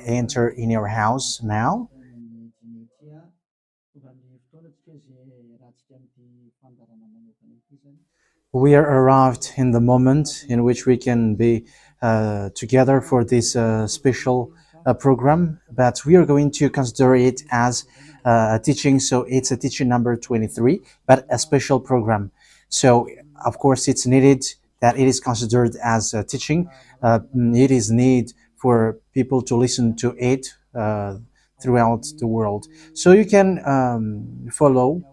enter in your house now. We are arrived in the moment in which we can be together for this special program, but we are going to consider it as a teaching. So it's a teaching number 23, but a special program. So of course it's needed that it is considered as a teaching. It is need for people to listen to it throughout the world. So you can follow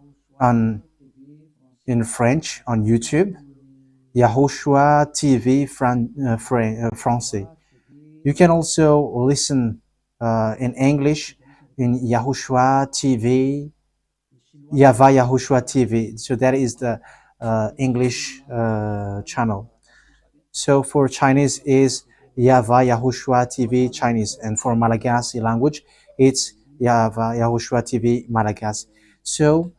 on in French on YouTube, YAHOSHUAH TV Français. You can also listen in English in YAHOSHUAH TV, YAHVAH YAHOSHUAH TV. So that is the English channel. So for Chinese is YAHVAH YAHOSHUAH TV Chinese, and for Malagasy language, it's YAHVAH YAHOSHUAH TV Malagasy. So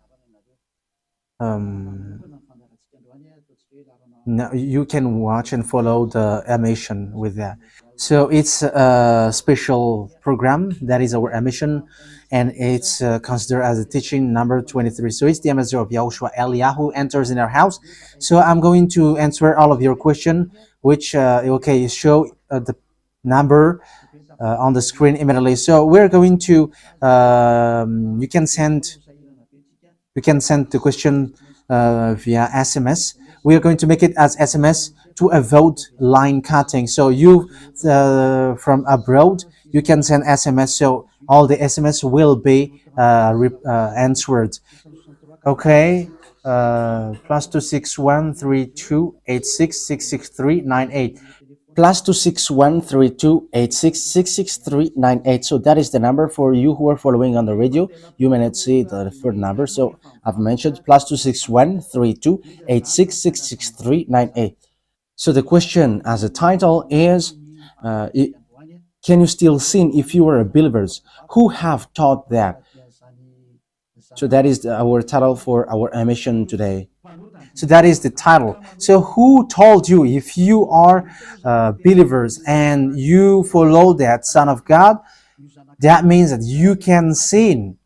now you can watch and follow the emission with that. So it's a special program that is our emission, and it's considered as a teaching number 23. So it's the message of Yahushua Eliyahu enters in our house. So I'm going to answer all of your question, which okay, show the number on the screen immediately. So we're going to you can send the question via SMS. We are going to make it as SMS to avoid line cutting. So you from abroad, you can send SMS. So all the SMS will be answered. Okay. +2613286666398. +2613286666398. So that is the number for you who are following on the radio. You may not see the third number. So I've mentioned +2613286666398. So the question as a title is, can you still sin if you are believers? Who have taught that? So that is our title for our emission today. So that is the title. So who told you if you are believers and you follow that Son of God, that means that you can sin?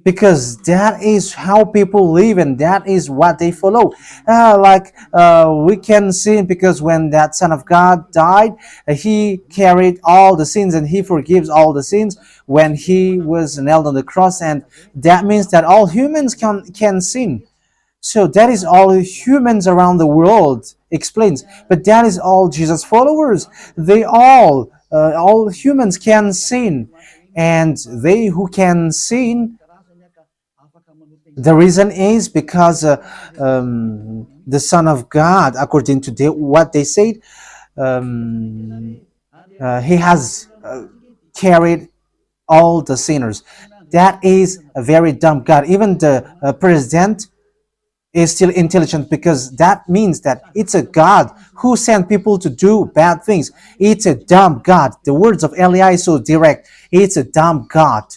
Because that is how people live and that is what they follow. We can sin because when that Son of God died, he carried all the sins and he forgives all the sins when he was nailed on the cross, and that means that all humans can sin. So that is all humans around the world explains. But that is all Jesus followers. They all humans can sin. And they who can sin, the reason is because the Son of God, according to what they said, he has carried all the sinners. That is a very dumb God. Even the president is still intelligent, because that means that it's a God who sent people to do bad things. It's a dumb God. The words of Eli is so direct. It's a dumb God.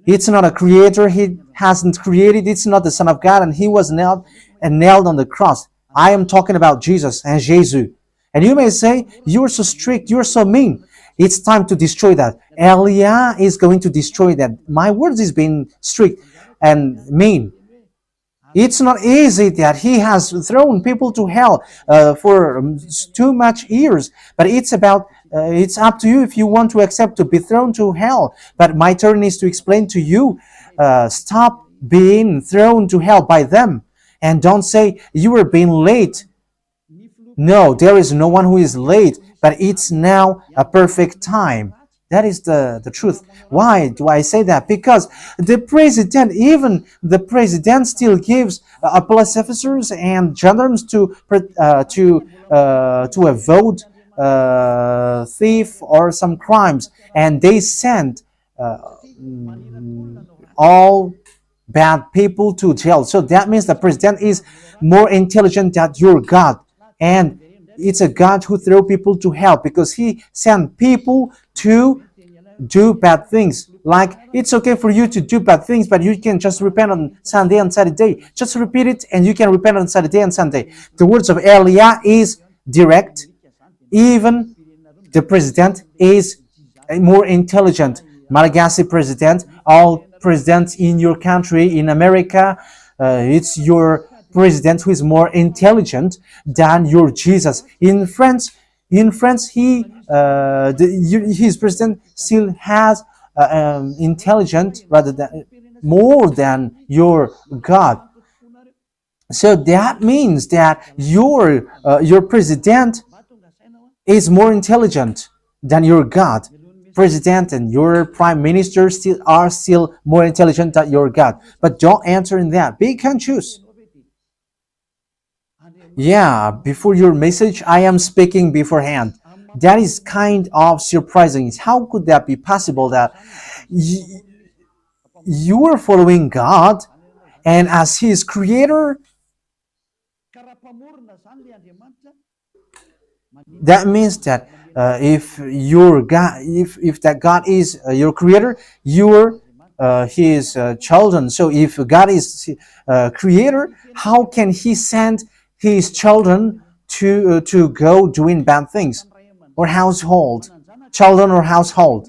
It's not a creator. He hasn't created. It's not the Son of God, and he was nailed on the cross. I am talking about Jesus and Jesus. And you may say, you're so strict, you're so mean. It's time to destroy that. Elia is going to destroy that. My words is being strict and mean. It's not easy that he has thrown people to hell for too much years, but it's up to you if you want to accept to be thrown to hell. But my turn is to explain to you, stop being thrown to hell by them, and don't say you were being late. No, there is no one who is late, but it's now a perfect time. That is the truth. Why do I say that? Because even the president still gives police officers and gendarmes to avoid thief or some crimes, and they send all bad people to jail. So that means the president is more intelligent than your God, and it's a God who throw people to hell because he sent people to do bad things. Like, it's okay for you to do bad things, but you can just repent on Sunday and Saturday. Just repeat it and you can repent on Saturday and Sunday. The words of Elia is direct. Even The president is more intelligent. Malagasy president, all presidents in your country, in America, it's your president who is more intelligent than your Jesus. In France, his president still has intelligent rather than more than your God. So that means that your president is more intelligent than your God. President and your prime minister still more intelligent than your God. But don't answer in that. Be conscious. Yeah, before your message, I am speaking beforehand. That is kind of surprising. How could that be possible that you are following God and as His creator, that means that if your God, if that God is your creator, you're His children. So if God is creator, how can He send His children to go doing bad things or household, children or household?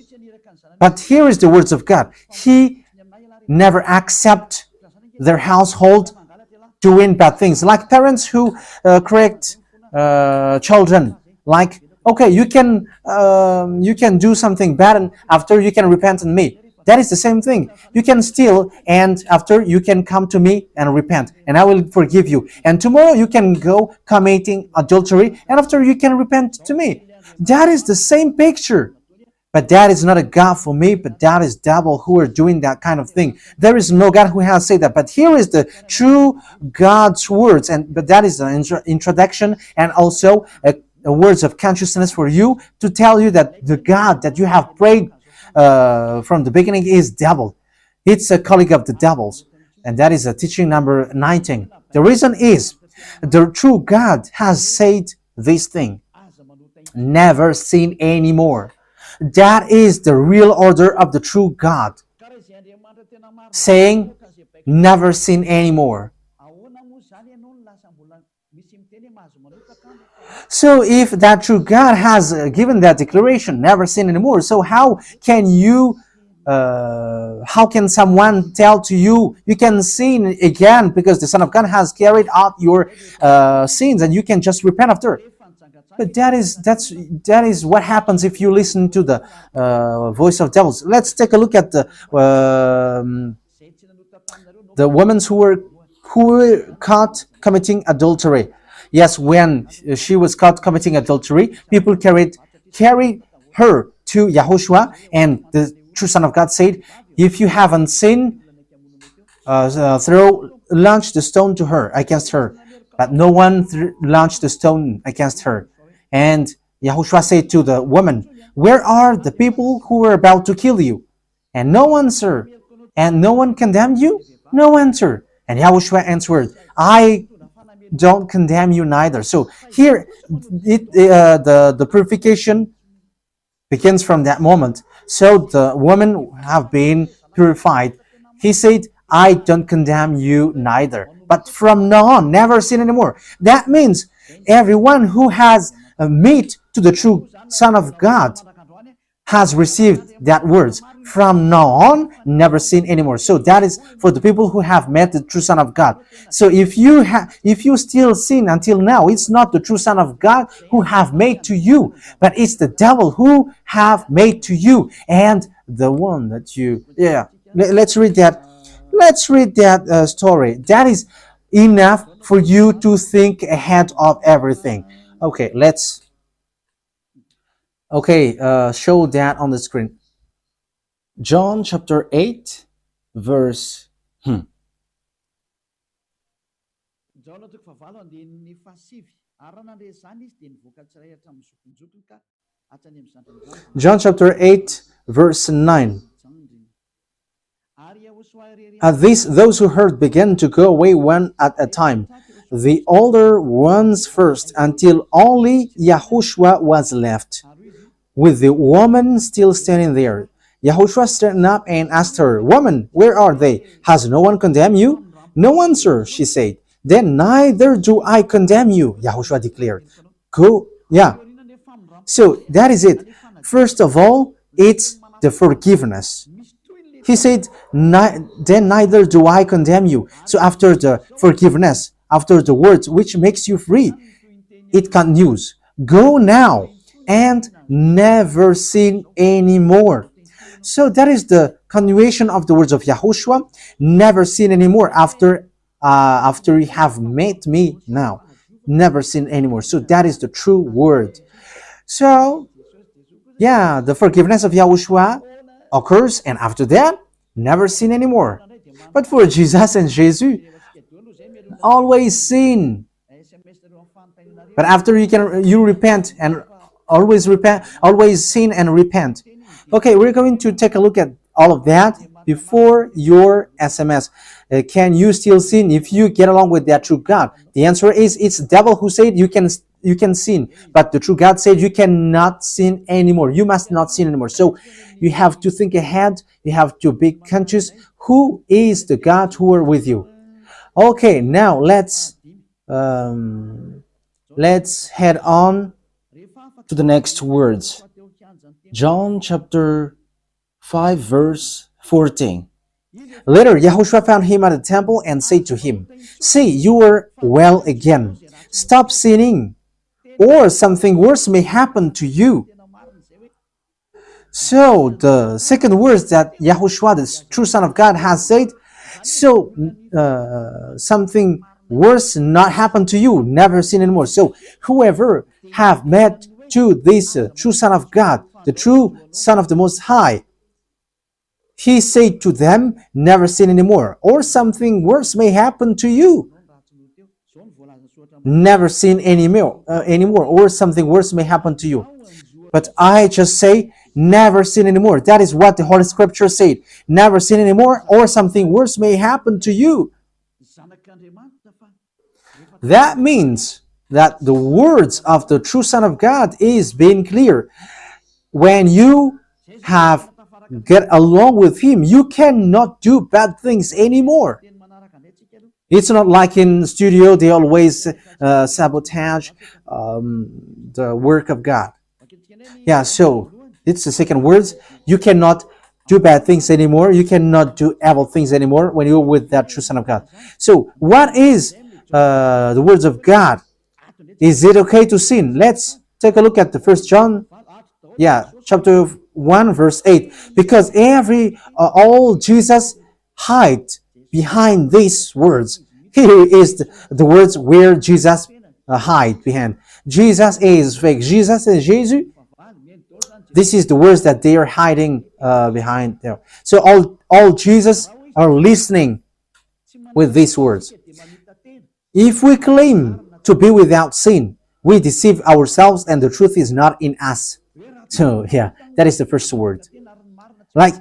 But here is the words of God. He never accept their household doing bad things, like parents who correct children. Like, okay, you can do something bad, and after you can repent on me. That is the same thing. You can steal, and after you can come to me and repent, and I will forgive you. And tomorrow you can go committing adultery, and after you can repent to me. That is the same picture. But that is not a God for me, but that is devil who are doing that kind of thing. There is no God who has said that. But here is the true God's words, but that is an introduction and also a words of consciousness for you to tell you that the God that you have prayed from the beginning is devil. It's a colleague of the devils. And that is a teaching number 19. The reason is the true God has said this thing. Never sin anymore. That is the real order of the true God, saying never sin anymore. So if that true God has given that declaration, never sin anymore, so how can someone tell to you, you can sin again because the Son of God has carried out your sins and you can just repent after? But that is what happens if you listen to the voice of devils. Let's take a look at the women who were caught committing adultery. Yes, when she was caught committing adultery, people carried her to YAHOSHUAH, and the true Son of God said, "If you haven't sinned, launch the stone to her against her." But no one launched the stone against her. And YAHOSHUAH said to the woman, "Where are the people who were about to kill you?" And no answer. And no one condemned you? No answer. And YAHOSHUAH answered, "I don't condemn you neither." So here, the purification begins from that moment. So the women have been purified. He said, "I don't condemn you neither. But from now on, never sin anymore." That means everyone who has met to the true Son of God has received that words. From now on, never sin anymore. So that is for the people who have met the true Son of God. So if you still sin until now, it's not the true Son of God who have made to you, but it's the devil who have made to you, and the one that you. Yeah. Let's read that. Let's read that story. That is enough for you to think ahead of everything. Okay, show that on the screen. John chapter 8, verse. John chapter 8, verse 9. At this, those who heard began to go away one at a time, the older ones first, until only YAHOSHUAH was left, with the woman still standing there. YAHOSHUAH stood up and asked her, "Woman, where are they? Has no one condemned you?" "No one, sir," she said. "Then neither do I condemn you," YAHOSHUAH declared. Go, yeah. So that is it. First of all, it's the forgiveness. He said, then neither do I condemn you. So after the forgiveness, after the words which makes you free, it continues. Go now and never sin anymore. So that is the continuation of the words of Yahushua. Never sin anymore after you have met me now. Never sin anymore. So that is the true word. So yeah, the forgiveness of Yahushua occurs, and after that, never sin anymore. But for Jesus and Jesus, always sin. But after you repent and always sin and repent. Okay, we're going to take a look at all of that before your SMS. Can you still sin if you get along with that true God? The answer is it's the devil who said you can sin, but the true God said you cannot sin anymore. You must not sin anymore. So you have to think ahead. You have to be conscious. Who is the God who are with you? Okay, now let's head on to the next words. John chapter 5 verse 14. Later, Yahushua found him at the temple and said to him, "See, you are well again. Stop sinning, or something worse may happen to you." So the second words that Yahushua, the true Son of God, has said, so something worse not happen to you, never sin anymore. So whoever have met to this true Son of God, the true Son of the Most High, he said to them, never sin anymore, or something worse may happen to you. Never sin anymore, or something worse may happen to you. But I just say, never sin anymore. That is what the Holy Scripture said. Never sin anymore, or something worse may happen to you. That means that the words of the true Son of God is being clear. When you have get along with him, you cannot do bad things anymore. It's not like in studio they always sabotage the work of God. Yeah, so it's the second words. You cannot do bad things anymore. You cannot do evil things anymore when you're with that true Son of God. So what is the words of God? Is it okay to sin? Let's take a look at the First John, chapter 1 verse 8. Because all Jesus hide behind these words. Here is the words where Jesus hide behind. Jesus is fake. Jesus is Jesus. This is the words that they are hiding behind there. So all Jesus are listening with these words. If we claim to be without sin, we deceive ourselves and the truth is not in us. So yeah, that is the first word. Like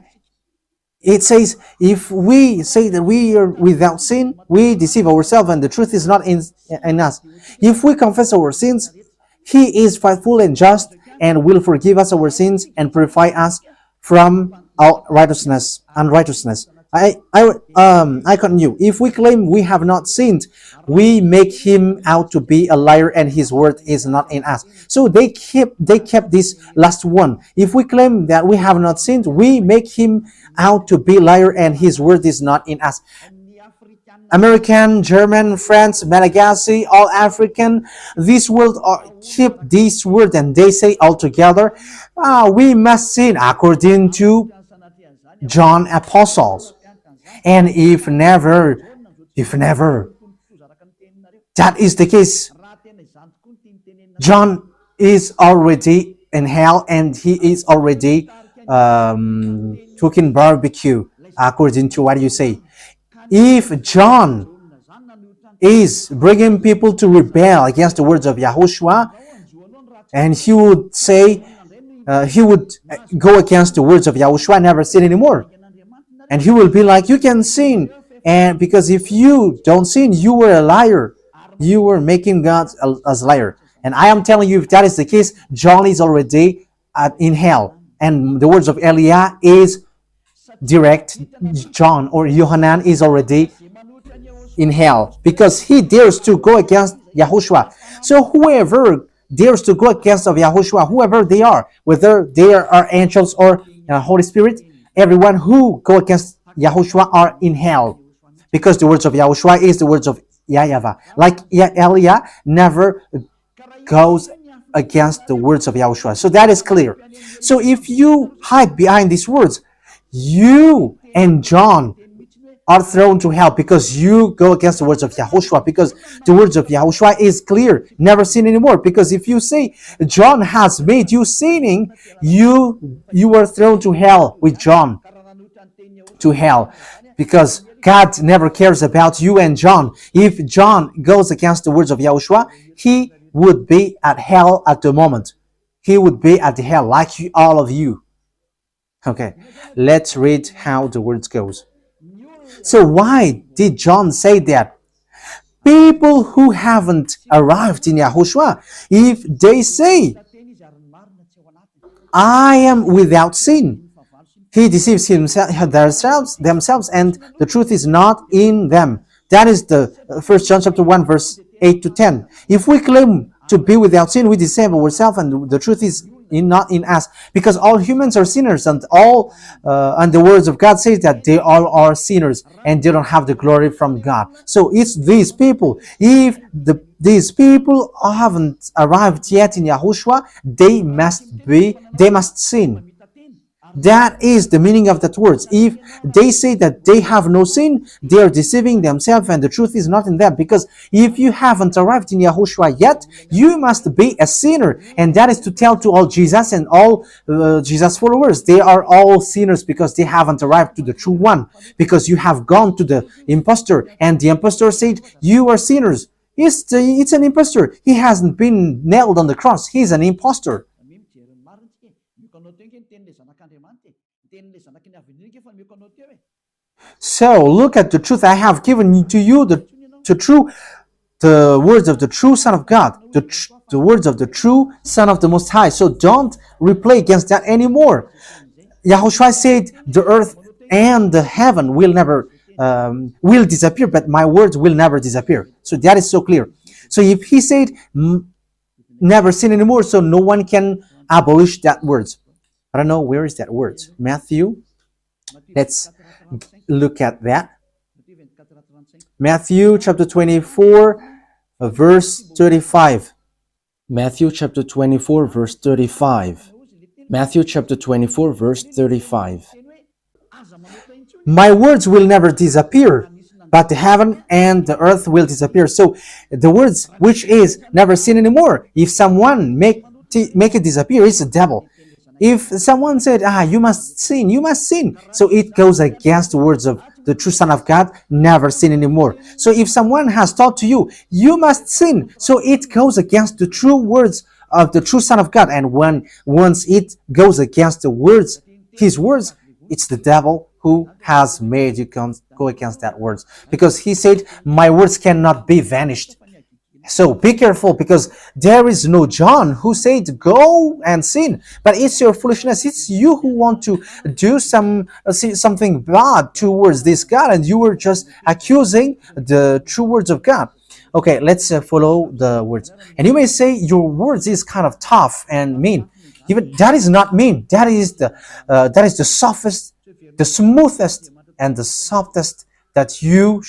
it says, if we say that we are without sin, we deceive ourselves and the truth is not in us. If we confess our sins, he is faithful and just and will forgive us our sins and purify us from our unrighteousness. I continue. If we claim we have not sinned, we make him out to be a liar and his word is not in us. So they kept this last one. If we claim that we have not sinned, we make him out to be a liar and his word is not in us. American, German, French, Malagasy, all African, this world keep this word and they say all together, we must sin according to John Apostles. And if never, that is the case, John is already in hell and he is already cooking barbecue, according to what you say. If John is bringing people to rebel against the words of Yahushua, and he would say, he would go against the words of Yahushua, never sin anymore. And he will be like, you can sin. And because if you don't sin, you were a liar. You were making God as a liar. And I am telling you, if that is the case, John is already in hell. And the words of Eliah is direct. John or Yohanan is already in hell because he dares to go against Yahushua. So whoever dares to go against of YAHOSHUAH, whoever they are, whether they are angels or Holy Spirit, everyone who go against YAHOSHUAH are in hell, because the words of YAHOSHUAH is the words of YAHVAH. Like Elia never goes against the words of YAHOSHUAH. So that is clear. So if you hide behind these words, you and John are thrown to hell because you go against the words of YAHOSHUAH, because the words of YAHOSHUAH is clear, never sin anymore. Because if you say John has made you sinning, you are thrown to hell with John, to hell, because God never cares about you and John. If John goes against the words of YAHOSHUAH, he would be at hell at the moment. He would be at the hell like all of you. Okay, let's read how the words goes. So why did John say that? People who haven't arrived in YAHOSHUAH, if they say, I am without sin, he deceives themselves, and the truth is not in them. That is the 1 John chapter 1, verse 8 to 10. If we claim to be without sin, we deceive ourselves, and the truth is not in us, because all humans are sinners, and and the words of God says that they all are sinners and they don't have the glory from God. So it's these people. If these people haven't arrived yet in YAHOSHUAH, they must sin. That is the meaning of that words. If they say that they have no sin, they are deceiving themselves, and the truth is not in them. Because if you haven't arrived in YAHOSHUAH yet, you must be a sinner. And that is to tell to all Jesus and all Jesus followers. They are all sinners because they haven't arrived to the true one. Because you have gone to the impostor, and the impostor said, you are sinners. It's an impostor. He hasn't been nailed on the cross. He's an impostor. So look at the truth I have given to you, the words of the true Son of God, the words of the true Son of the Most High. So don't replay against that anymore. YAHOSHUAH said the earth and the heaven will never will disappear, but my words will never disappear. So that is so clear. So if he said never sin anymore, so no one can abolish that words. I don't know, where is that word? Matthew. Let's look at that. Matthew chapter 24, verse 35. Matthew chapter 24, verse 35. Matthew chapter 24, verse 35. My words will never disappear, but the heaven and the earth will disappear. So the words which is never sin anymore, if someone make it disappear, it's the devil. If someone said, you must sin, you must sin. So it goes against the words of the true Son of God, never sin anymore. So if someone has taught to you, you must sin. So it goes against the true words of the true Son of God. And once it goes against the words, his words, it's the devil who has made you go against that words. Because he said, my words cannot be vanished. So be careful, because there is no John who said go and sin, but it's your foolishness. It's you who want to do something bad towards this God, and you were just accusing the true words of God. Okay, let's follow the words. And you may say your words is kind of tough and mean. Even that is not mean. That is the softest, the smoothest, and the softest that you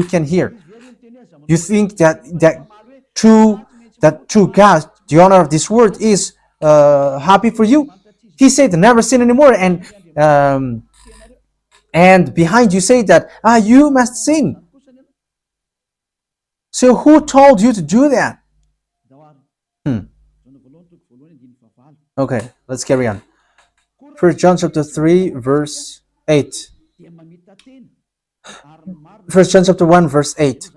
can hear. You think that true God, the owner of this word, is happy for you? He said never sin anymore, and behind you say that you must sin. So who told you to do that? Okay, let's carry on. 1 John chapter 3, verse 8. 1 John chapter 1, verse 8.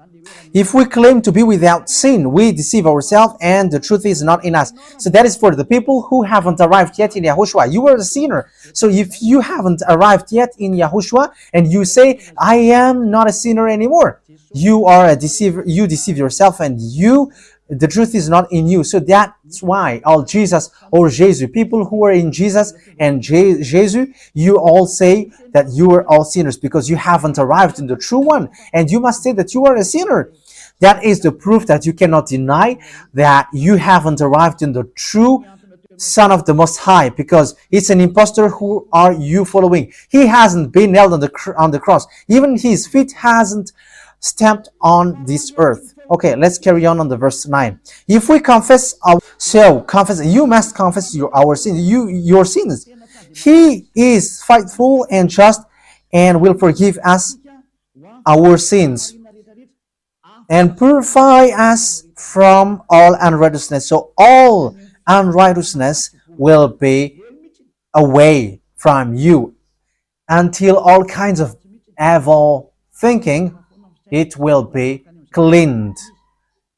If we claim to be without sin, we deceive ourselves, and the truth is not in us. So that is for the people who haven't arrived yet in YAHOSHUAH. You are a sinner. So if you haven't arrived yet in YAHOSHUAH, and you say, I am not a sinner anymore, you are a deceiver. You deceive yourself, and the truth is not in you. So that's why all Jesus or Jesus, people who are in Jesus and Jesus, you all say that you are all sinners, because you haven't arrived in the true one, and you must say that you are a sinner. That is the proof that you cannot deny that you haven't arrived in the true Son of the Most High, because it's an impostor. Who are you following? He hasn't been nailed on the cross. Even his feet hasn't stamped on this earth. Okay, let's carry on the verse 9. If we confess confess, you must confess our sins, your sins. He is faithful and just and will forgive us our sins and purify us from all unrighteousness. So all unrighteousness will be away from you until all kinds of evil thinking, it will be cleaned.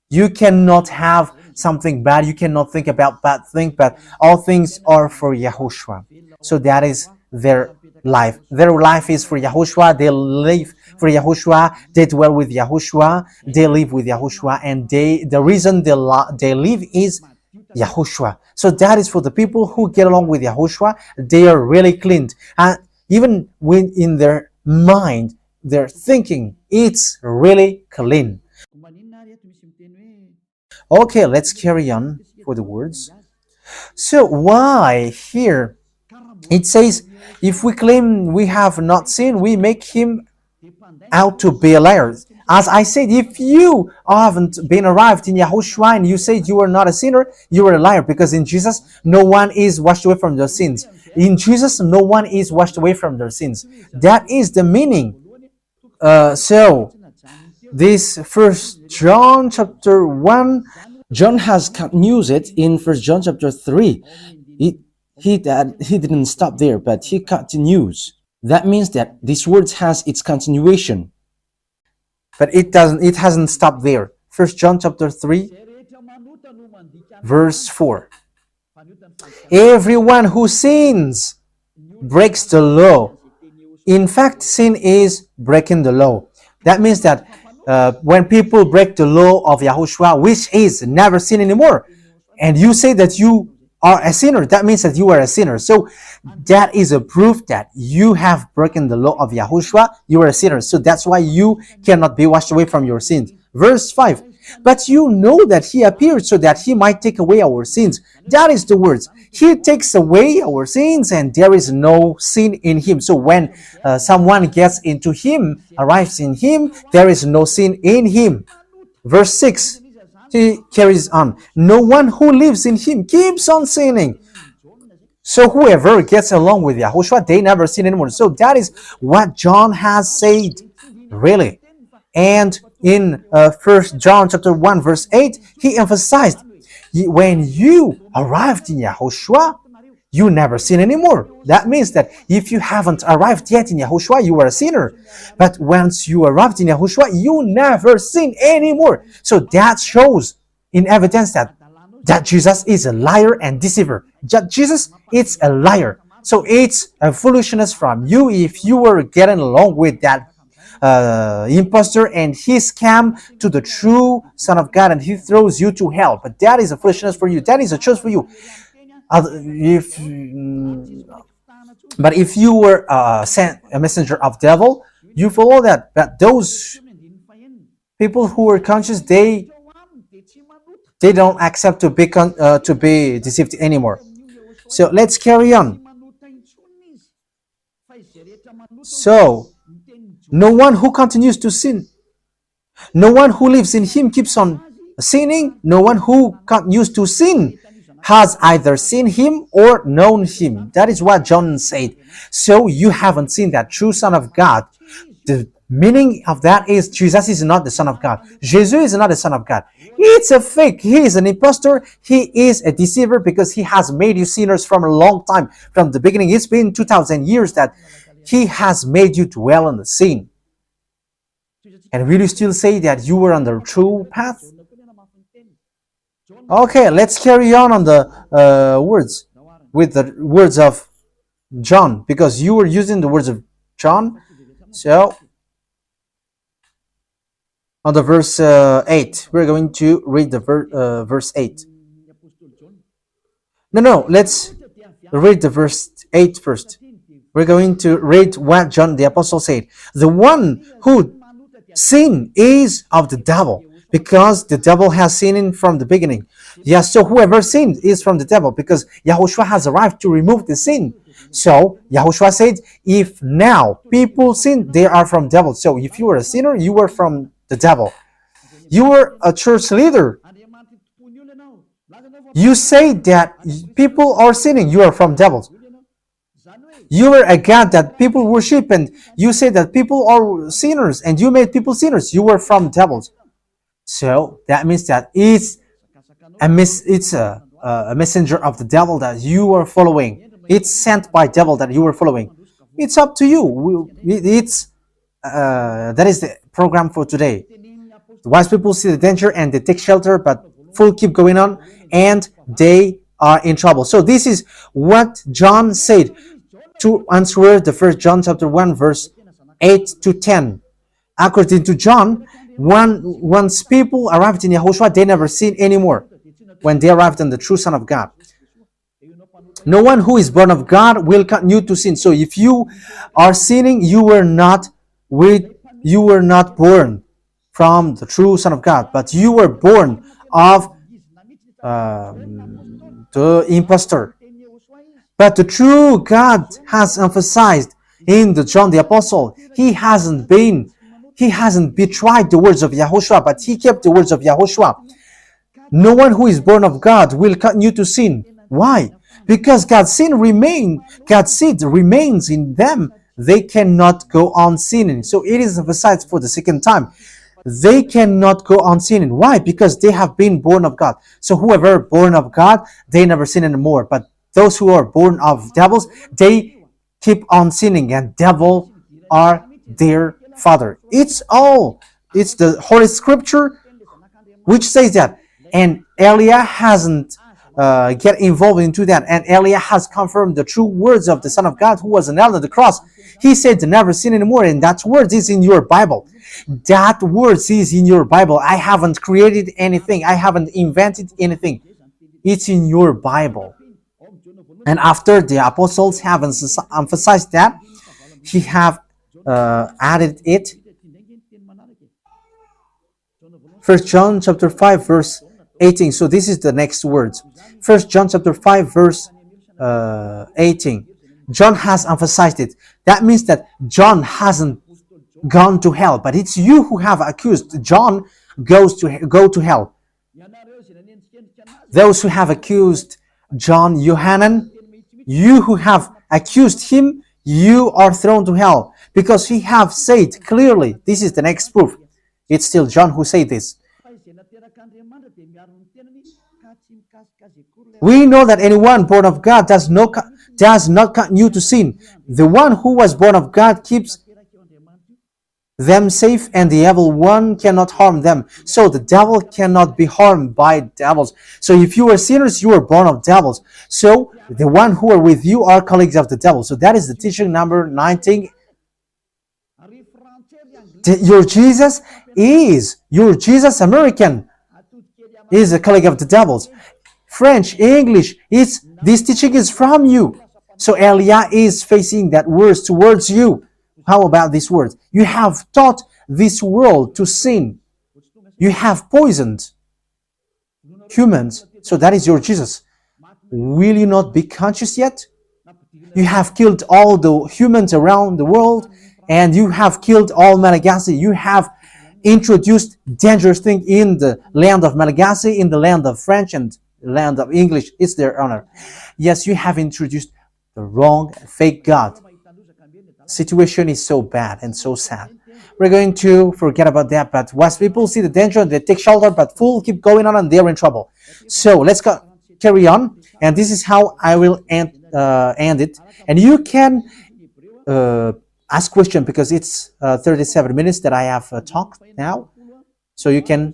You cannot have something bad. You cannot think about bad things, but all things are for Yahushua. So that is their life. Their life is for Yahushua. They live for Yahushua. They dwell with Yahushua. They live with Yahushua, and the reason they live is Yahushua. So that is for the people who get along with Yahushua. They are really cleaned, and even when in their mind, their thinking, it's really clean. Okay, let's carry on for the words. So why here it says, if we claim we have not sinned, we make him out to be a liar. As I said, if you haven't been arrived in Yahushua and you said you are not a sinner, you are a liar, because in Jesus, no one is washed away from their sins. In Jesus, no one is washed away from their sins. That is the meaning. So, this First John chapter 1, John has continued it in First John chapter 3. He didn't stop there, but he continues. That means that this word has its continuation. But it hasn't stopped there. First John chapter 3, verse 4. Everyone who sins breaks the law. In fact, sin is breaking the law. That means that when people break the law of Yahushua, which is never sin anymore, and you say that you are a sinner, that means that you are a sinner. So that is a proof that you have broken the law of Yahushua. You are a sinner. So that's why you cannot be washed away from your sins. Verse 5. But you know that he appeared so that he might take away our sins. That is the words. He takes away our sins, and there is no sin in him. So when someone gets into him, arrives in him, there is no sin in him. Verse 6. He carries on. No one who lives in him keeps on sinning. So whoever gets along with Yahushua, they never sin anymore. So that is what John has said, really. And in 1 John chapter 1 verse 8, he emphasized, when you arrived in Yahushua, you never sin anymore. That means that if you haven't arrived yet in Yahushua, you are a sinner. But once you arrived in Yahushua, you never sin anymore. So that shows in evidence that Jesus is a liar and deceiver. Jesus is a liar. So it's a foolishness from you if you were getting along with that impostor and he scam to the true Son of God and he throws you to hell. But that is a foolishness for you. That is a choice for you. But if you were a messenger of devil, you follow that. But those people who are conscious, they don't accept to be deceived anymore. So let's carry on. So no one who continues to sin, no one who lives in him keeps on sinning. No one who continues to sin has either seen him or known him. That is what John said. So you haven't seen that true Son of God. The meaning of that is Jesus is not the Son of God. Jesus is not the Son of God. It's a fake. He is an impostor. He is a deceiver because he has made you sinners from a long time. From the beginning, it's been 2,000 years that he has made you dwell on the sin. And will you still say that you were on the true path? Okay, let's carry on the words with the words of John, because you were using the words of John. So on the verse 8, we're going to read the verse 8. No, let's read the verse 8 first. We're going to read what John the Apostle said. The one who sin is of the devil, because the devil has sinned from the beginning. Yes, so whoever sinned is from the devil because Yahushua has arrived to remove the sin. So Yahushua said, if now people sin, they are from devil. So if you were a sinner, you were from the devil. You were a church leader. You say that people are sinning, you are from devils. You were a God that people worship, and you say that people are sinners, and you made people sinners. You were from devils. So that means that it's a messenger of the devil that you are following. It's sent by devil that you are following. It's up to you. That is the program for today. The wise people see the danger and they take shelter, but fool keep going on and they are in trouble. So this is what John said to answer the 1 John chapter 1 verse 8 to 10. According to John, once people arrived in Yahushua, they never sin anymore when they arrived in the true Son of God. No one who is born of God will continue to sin. So if you are sinning, you were not born from the true Son of God, but you were born of the impostor. But the true God has emphasized in the John the Apostle, he hasn't betrayed the words of Yahushua, but he kept the words of Yahushua. No one who is born of God will continue to sin. Why? Because God's seed remains in them. They cannot go on sinning. So it is emphasized for the second time. They cannot go on sinning. Why? Because they have been born of God. So whoever born of God, they never sin anymore. But those who are born of devils, they keep on sinning, and devil are their father. It's the Holy Scripture which says that. And Elia hasn't get involved into that. And Elia has confirmed the true words of the Son of God who was nailed on the cross. He said to never sin anymore, and that word is in your Bible. That word is in your Bible. I haven't created anything. I haven't invented anything. It's in your Bible. And after the apostles have emphasized that, he have added it. 1 John chapter 5 verse 18. So this is the next words. 1 John chapter 5 verse 18. John has emphasized it. That means that John hasn't gone to hell, but it's you who have accused John go to hell. Those who have accused John Yohanan, you who have accused him, you are thrown to hell, because he have said clearly. This is the next proof. It's still John who said this. We know that anyone born of God does not continue to sin. The one who was born of God keeps them safe, and the evil one cannot harm them. So the devil cannot be harmed by devils. So if you are sinners, you are born of devils. So the one who are with you are colleagues of the devil. So that is the teaching number 19. Your Jesus American is a colleague of the devils. French, English, this teaching is from you. So Elia is facing that words towards you. How about these words? You have taught this world to sin. You have poisoned humans. So that is your Jesus. Will you not be conscious yet? You have killed all the humans around the world, and you have killed all Malagasy. You have introduced dangerous things in the land of Malagasy, in the land of French, and the land of English. It's their honor. Yes, you have introduced the wrong, fake God. Situation is so bad and so sad. We're going to forget about that, but wise people see the danger and they take shelter, but fools keep going on and they're in trouble. So let's carry on, and this is how I will end it. And you can ask question, because it's 37 minutes that I have talked now, so you can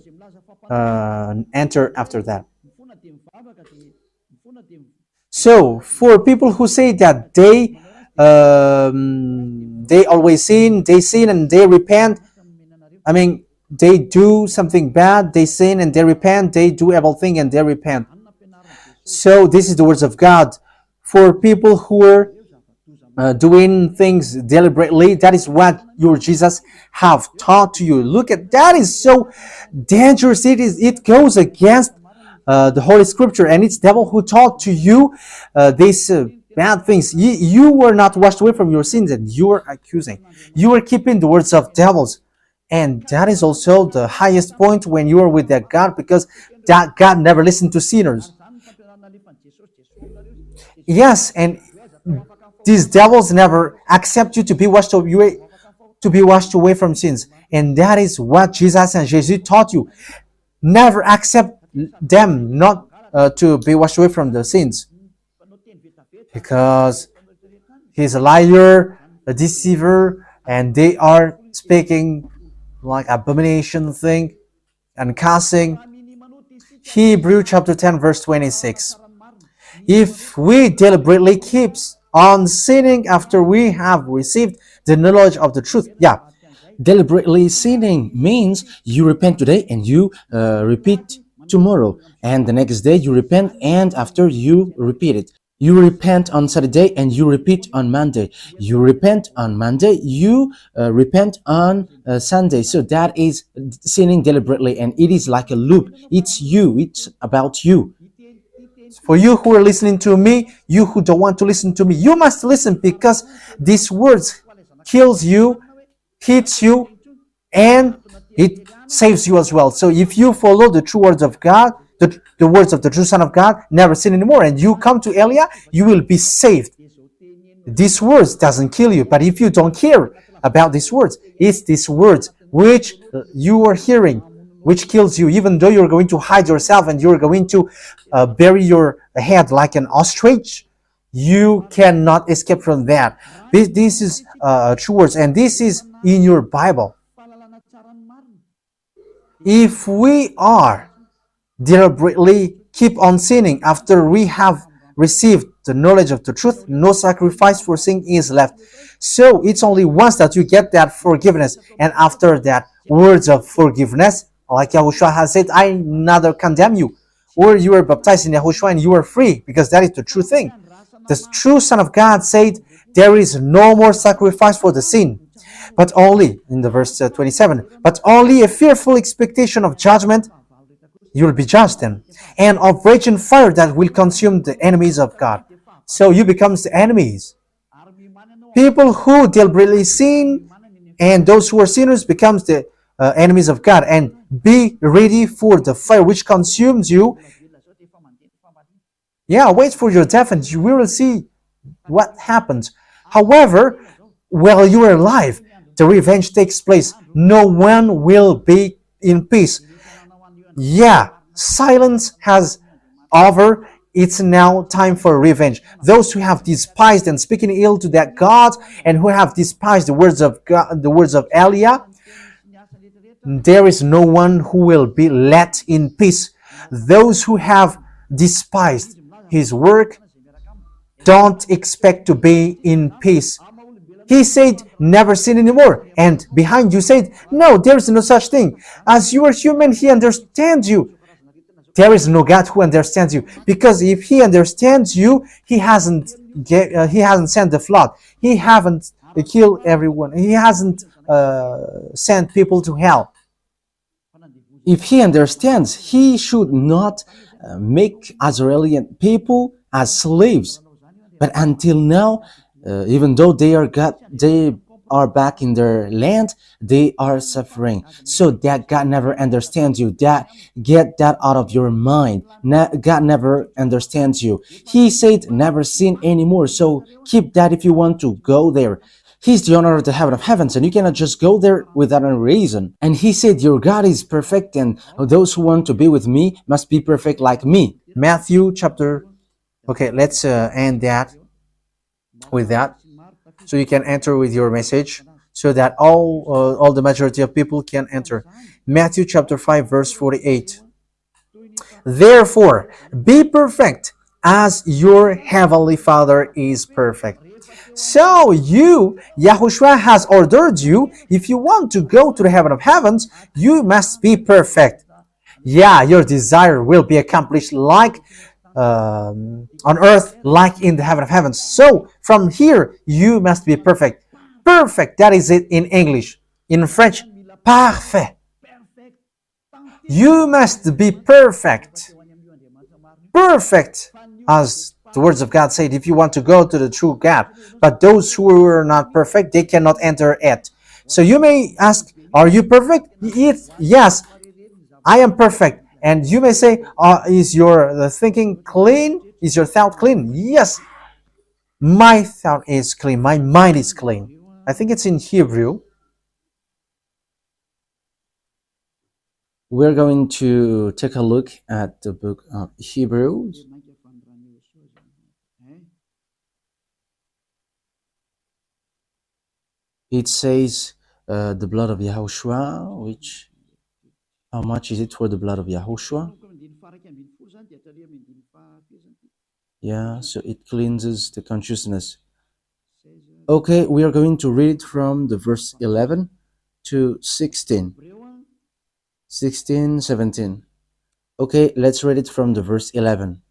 enter after that. So for people who say that they always sin, and they repent. I mean, they do something bad, they sin and they repent, they do evil thing and they repent. So this is the words of God for people who are doing things deliberately. That is what your Jesus have taught to you. Look at that, is so dangerous. It goes against the Holy Scripture, and it's devil who taught to you these bad things. You were not washed away from your sins, and you were accusing. You were keeping the words of devils. And that is also the highest point when you are with that God, because that God never listened to sinners. Yes, and these devils never accept you to be washed away from sins. And that is what Jesus and Jesus taught you. Never accept them not to be washed away from the sins, because he's a liar, a deceiver, and they are speaking like abomination thing and cussing. Hebrew chapter 10 verse 26. If we deliberately keep on sinning after we have received the knowledge of the truth. Yeah, Deliberately sinning means you repent today and you repeat tomorrow, and the next day you repent, and after you repeat it. You repent on Saturday and you repeat on Monday. You repent on Monday, you repent on Sunday. So that is sinning deliberately, and it is like a loop. It's you, it's about you. for you who are listening to me, you who don't want to listen to me, you must listen, because these words kills you, hits you, and it saves you as well. So if you follow the true words of God, the words of the true Son of God, never sin anymore, and you come to Elia, you will be saved. These words doesn't kill you, but if you don't care about these words, it's these words which you are hearing which kills you, even though you're going to hide yourself and you're going to bury your head like an ostrich. You cannot escape from that. This is true words, and this is in your Bible. If we are deliberately keep on sinning after we have received the knowledge of the truth, no sacrifice for sin is left. So it's only once that you get that forgiveness, and after that words of forgiveness, like Yahushua has said, I neither condemn you. Or you are baptized in Yahushua and you are free, because that is the true thing. The true Son of God said, there is no more sacrifice for the sin, but only, in the verse 27, but only a fearful expectation of judgment. You will be judged then, and of raging fire that will consume the enemies of God. So you become the enemies. People who deliberately sin and those who are sinners becomes the enemies of God, and be ready for the fire which consumes you. Yeah, wait for your death and you will see what happens. However, while you are alive, the revenge takes place. No one will be in peace. Yeah, silence has over. It's now time for revenge. Those who have despised and speaking ill to that God, and who have despised the words of God, the words of Elia, there is no one who will be let in peace. Those who have despised his work don't expect to be in peace. He said, never sin anymore. And behind you said, no, there is no such thing. As you are human, he understands you. There is no God who understands you. Because if he understands you, he hasn't sent the flood. He haven't killed everyone. He hasn't sent people to hell. If he understands, he should not make Israeli people as slaves. But until now, even though they are back in their land, they are suffering. So that God never understands you. Get that out of your mind. God never understands you. He said never sin anymore. So keep that if you want to go there. He's the owner of the heaven of heavens, and you cannot just go there without a reason. And he said, your God is perfect, and those who want to be with me must be perfect like me. Matthew chapter... Okay, let's end that with that. So you can enter with your message, so that all the majority of people can enter. Matthew chapter 5 verse 48. Therefore, be perfect as your heavenly Father is perfect. So Yahushua has ordered you, if you want to go to the heaven of heavens, you must be perfect. Yeah, your desire will be accomplished like on earth like in the heaven of heavens. So from here you must be perfect. Perfect, that is it in English. In French, parfait. You must be perfect. Perfect, as the words of God said, if you want to go to the true God. But those who are not perfect, they cannot enter it. So you may ask, are you perfect? Yes, I am perfect. And you may say, is your thinking clean? Is your thought clean? Yes, my thought is clean. My mind is clean. I think it's in Hebrew. We're going to take a look at the book of Hebrews. It says the blood of Yahushua, which, how much is it for the blood of Yahushua? Yeah, so it cleanses the consciousness. Okay, we are going to read from the verse 11 to 16. 16, 17. Okay, let's read it from the verse 11.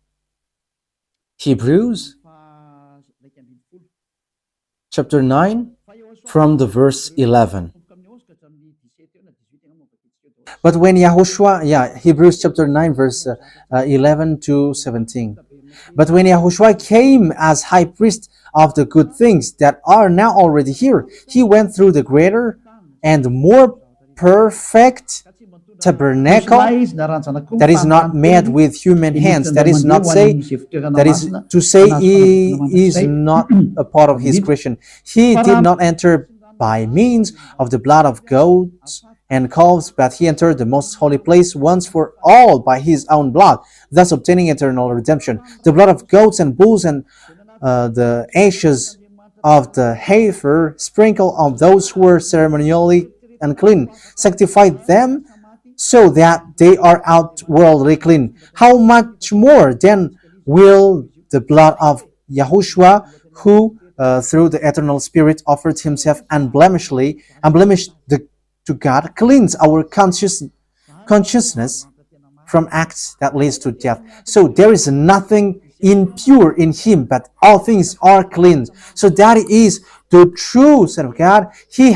Hebrews chapter 9 from the verse 11. But when Yahushua, Hebrews chapter 9 verse 11 to 17. But when Yahushua came as high priest of the good things that are now already here, he went through the greater and more perfect tabernacle that is not made with human hands. That is to say he is not a part of his creation. He did not enter by means of the blood of goats and calves, but he entered the most holy place once for all by his own blood, thus obtaining eternal redemption. The blood of goats and bulls and the ashes of the heifer sprinkled on those who were ceremonially unclean, sanctified them so that they are outwardly clean. How much more then will the blood of Yahushua, who through the eternal Spirit offered himself unblemished to God, cleanse our consciousness from acts that leads to death. So there is nothing impure in him, but all things are cleansed. So that is the true Son of God. He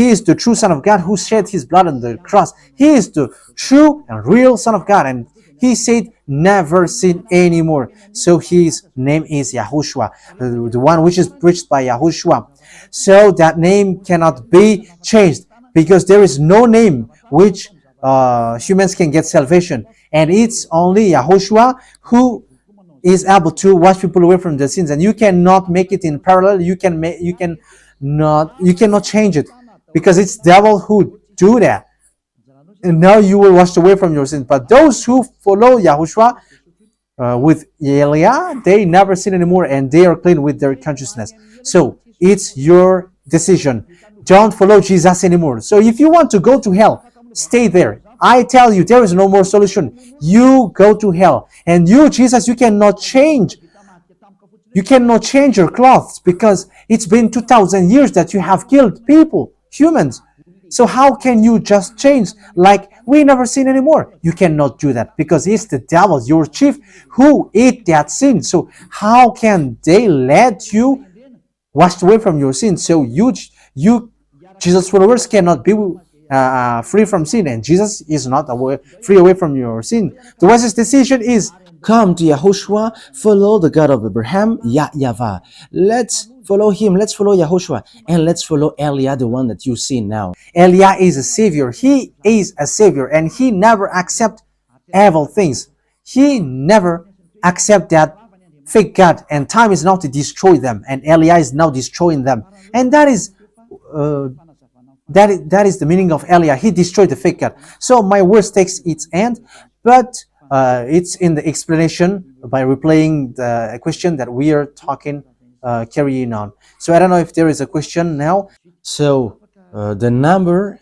is the true Son of God who shed his blood on the cross. He is the true and real Son of God. And he said, never sin anymore. So his name is Yahushua, the one which is preached by Yahushua. So that name cannot be changed, because there is no name which humans can get salvation. And it's only Yahushua who is able to wash people away from their sins. And you cannot make it in parallel. You cannot change it, because it's devil who do that. And now you will wash away from your sins. But those who follow Yahushua with Elia, they never sin anymore, and they are clean with their consciousness. So it's your decision. Don't follow Jesus anymore. So if you want to go to hell, stay there. I tell you, there is no more solution. You go to hell. And you, Jesus, you cannot change. You cannot change your clothes, because it's been 2,000 years that you have killed people, humans. So how can you just change like we never sin anymore? You cannot do that, because it's the devil, your chief, who ate that sin. So how can they let you wash away from your sin? So you Jesus' followers cannot be free from sin, and Jesus is not free away from your sin. The wisest decision is come to Yahushua, follow the God of Abraham, YAHVAH. Let's follow him, let's follow Yahushua, and let's follow Elia, the one that you see now. Elia is a savior. He is a savior, and he never accept evil things. He never accept that fake God, and time is now to destroy them, and Elia is now destroying them. And that is the meaning of Elia. He destroyed the fake God. So my words takes its end, but it's in the explanation by replaying the question that we are talking, carrying on. So I don't know if there is a question now. So the number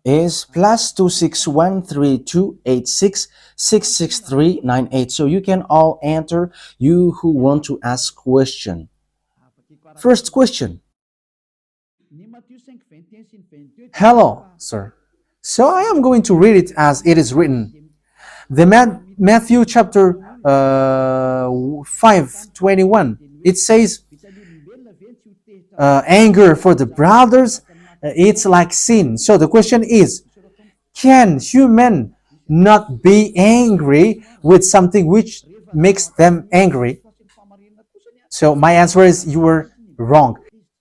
is +2613286666398. So you can all enter, you who want to ask question. First question. Hello, sir. So I am going to read it as it is written. The Matthew chapter 5:21, it says, anger for the brothers, it's like sin. So the question is, can human not be angry with something which makes them angry? So my answer is you were wrong.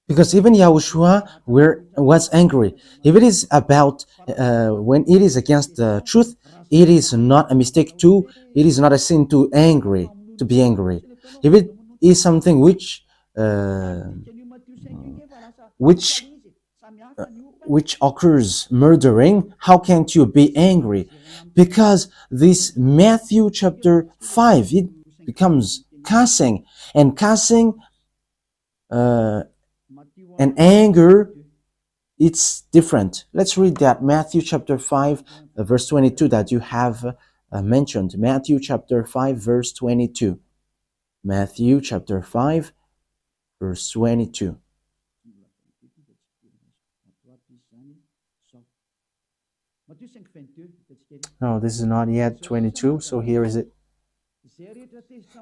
Because even Yahushua was angry. If it is about when it is against the truth, it is not a mistake it is not a sin to be angry. If it is something which which occurs murdering, how can't you be angry? Because this Matthew chapter 5, it becomes cussing, and cussing and anger, it's different. Let's read that Matthew chapter 5 verse 22 that you have mentioned. Matthew chapter 5 verse 22. Matthew chapter 5 verse 22. No, this is not yet 22, so here is it.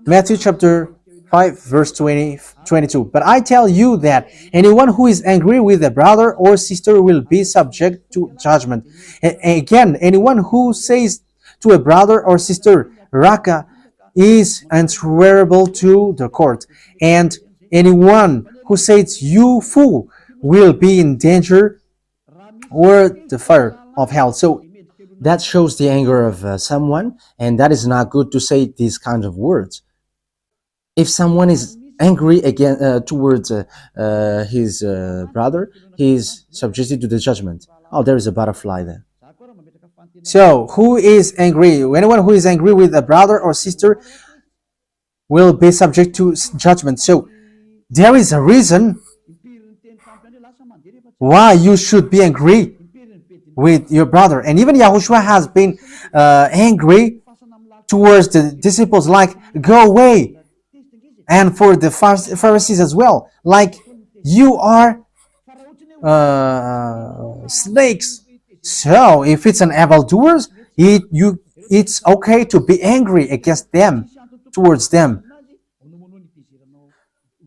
Matthew chapter 5 verse 22. But I tell you that anyone who is angry with a brother or sister will be subject to judgment. And again, anyone who says to a brother or sister, Raka, is answerable to the court. And anyone who says, you fool, will be in danger or the fire of hell. So that shows the anger of someone, and that is not good to say these kinds of words. If someone is angry again towards his brother, he is subjected to the judgment. Oh, there is a butterfly there. So, who is angry? Anyone who is angry with a brother or sister will be subject to judgment. So, there is a reason why you should be angry with your brother. And even Yahushua has been angry towards the disciples, like, go away. And for the Pharisees as well, like, you are snakes. So if it's an evildoers, it's okay to be angry against them, towards them.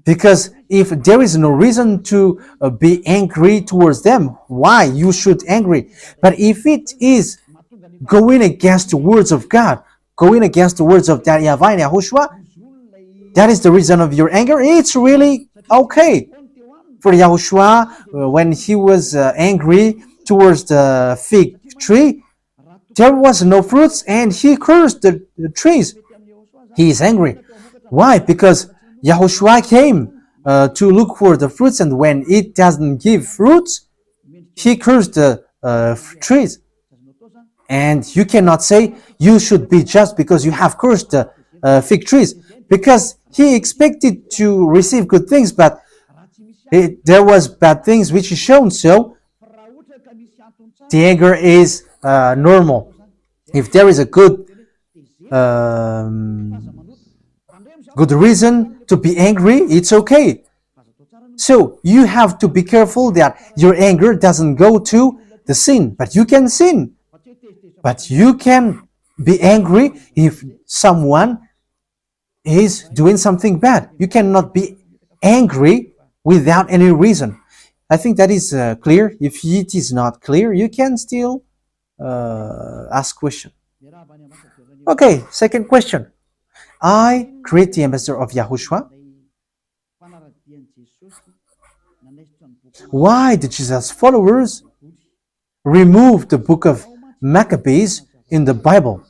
Because if there is no reason to be angry towards them, why you should angry? But if it is going against the words of God, going against the words of that YAHVAH and YAHOSHUAH, that is the reason of your anger, it's really okay. For Yahushua, when he was angry towards the fig tree, there was no fruits and he cursed the trees. He is angry. Why? Because Yahushua came to look for the fruits, and when it doesn't give fruits, he cursed the trees. And you cannot say you should be just because you have cursed the fig trees, because he expected to receive good things, but there was bad things which is shown. So the anger is normal. If there is a good reason to be angry, it's okay. So you have to be careful that your anger doesn't go to the sin. But you can sin. But you can be angry if someone is doing something bad. You cannot be angry without any reason. I think that is clear. If it is not clear, you can still ask question. Okay, second question. I greet the ambassador of Yahushua. Why did Jesus' followers remove the book of Maccabees in the Bible?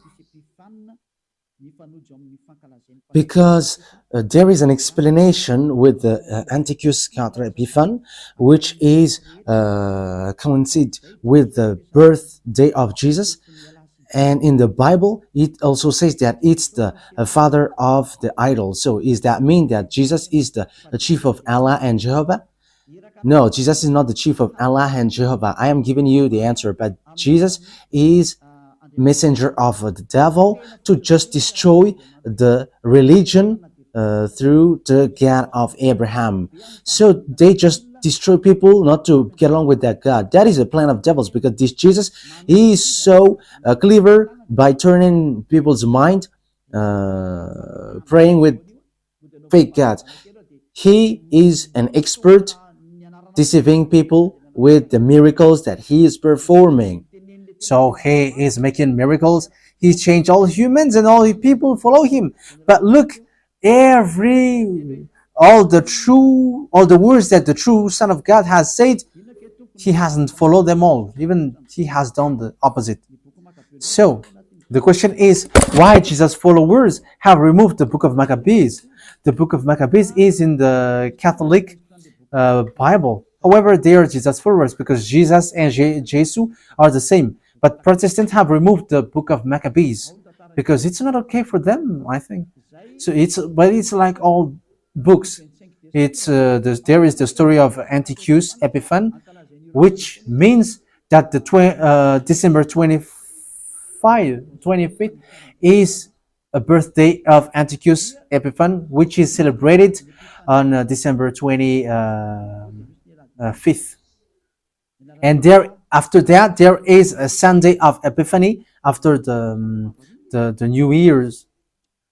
Because there is an explanation with the Antiochus Contra Epiphan, which is coincide with the birthday of Jesus. And in the Bible, it also says that it's the father of the idol. So does that mean that Jesus is the chief of Allah and Jehovah? No, Jesus is not the chief of Allah and Jehovah. I am giving you the answer, but Jesus is messenger of the devil to just destroy the religion through the God of Abraham. So they just destroy people not to get along with that God. That is a plan of devils, because this Jesus, he is so clever by turning people's mind praying with fake gods. He is an expert deceiving people with the miracles that he is performing. So he is making miracles. He changed all humans and all people follow him. But look, all the words that the true Son of God has said, he hasn't followed them all. Even he has done the opposite. So the question is, why Jesus' followers have removed the book of Maccabees? The book of Maccabees is in the Catholic Bible. However, they are Jesus followers because Jesus and Jesus are the same. But Protestants have removed the book of Maccabees because it's not okay for them, I think. So it's like all books. There is the story of Antiochus Epiphanes, which means that the December 25th is a birthday of Antiochus Epiphanes, which is celebrated on December 25th. And there, after that, there is a Sunday of Epiphany after the New Year's,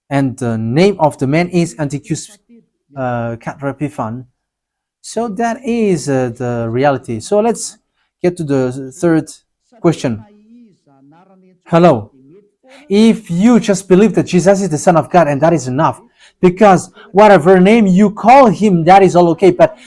and the name of the man is Antiochus Epiphanes. So that is the reality. So let's get to the third question. Hello. If you just believe that Jesus is the Son of God and that is enough, because whatever name you call him, that is all okay. But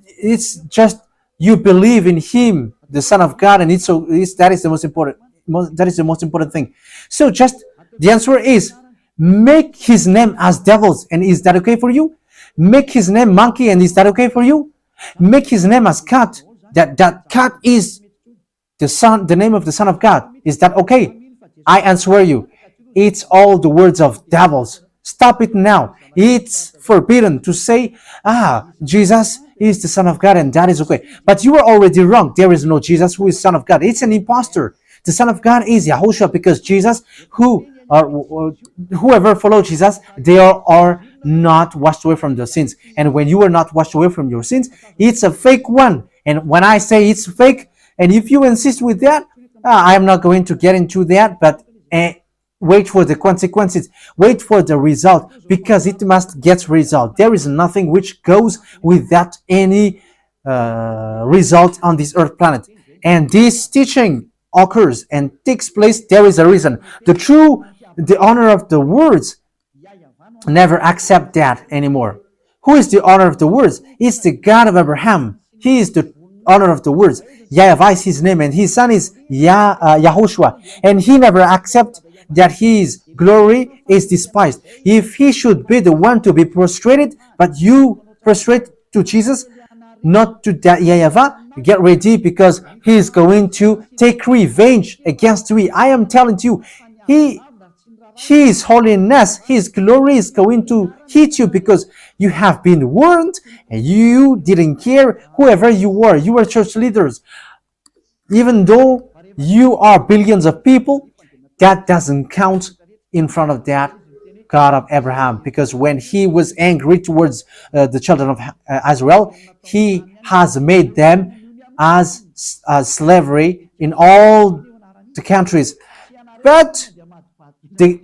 it's just you believe in him, the Son of God, and that is the most important. That is the most important thing. So just the answer is make his name as devils, and is that okay for you? Make his name monkey, and is that okay for you? Make his name as cat. That cat is the name of the Son of God. Is that okay? I answer you, it's all the words of devils. Stop it now. It's forbidden to say, Jesus is the Son of God, and that is okay. But you are already wrong. There is no Jesus who is Son of God. It's an impostor. The Son of God is YAHOSHUAH, because Jesus, whoever follows Jesus, they are not washed away from their sins. And when you are not washed away from your sins, it's a fake one. And when I say it's fake, and if you insist with that, I am not going to get into that, but wait for the consequences. Wait for the result, because it must get result. There is nothing which goes without any result on this earth planet. And this teaching occurs and takes place. There is a reason. The honor of the words never accept that anymore. Who is the honor of the words? It's the God of Abraham. He is the honor of the words. YAHVAH is his name, and his son is YAHOSHUAH, and he never accepts that his glory is despised. If he should be the one to be prostrated, but you prostrate to Jesus, not to that YAHVAH, get ready, because he is going to take revenge against you. I am telling you, his holiness, his glory is going to hit you, because you have been warned and you didn't care. Whoever you were church leaders. Even though you are billions of people, that doesn't count in front of that God of Abraham, because when he was angry towards the children of Israel, he has made them as slavery in all the countries. But they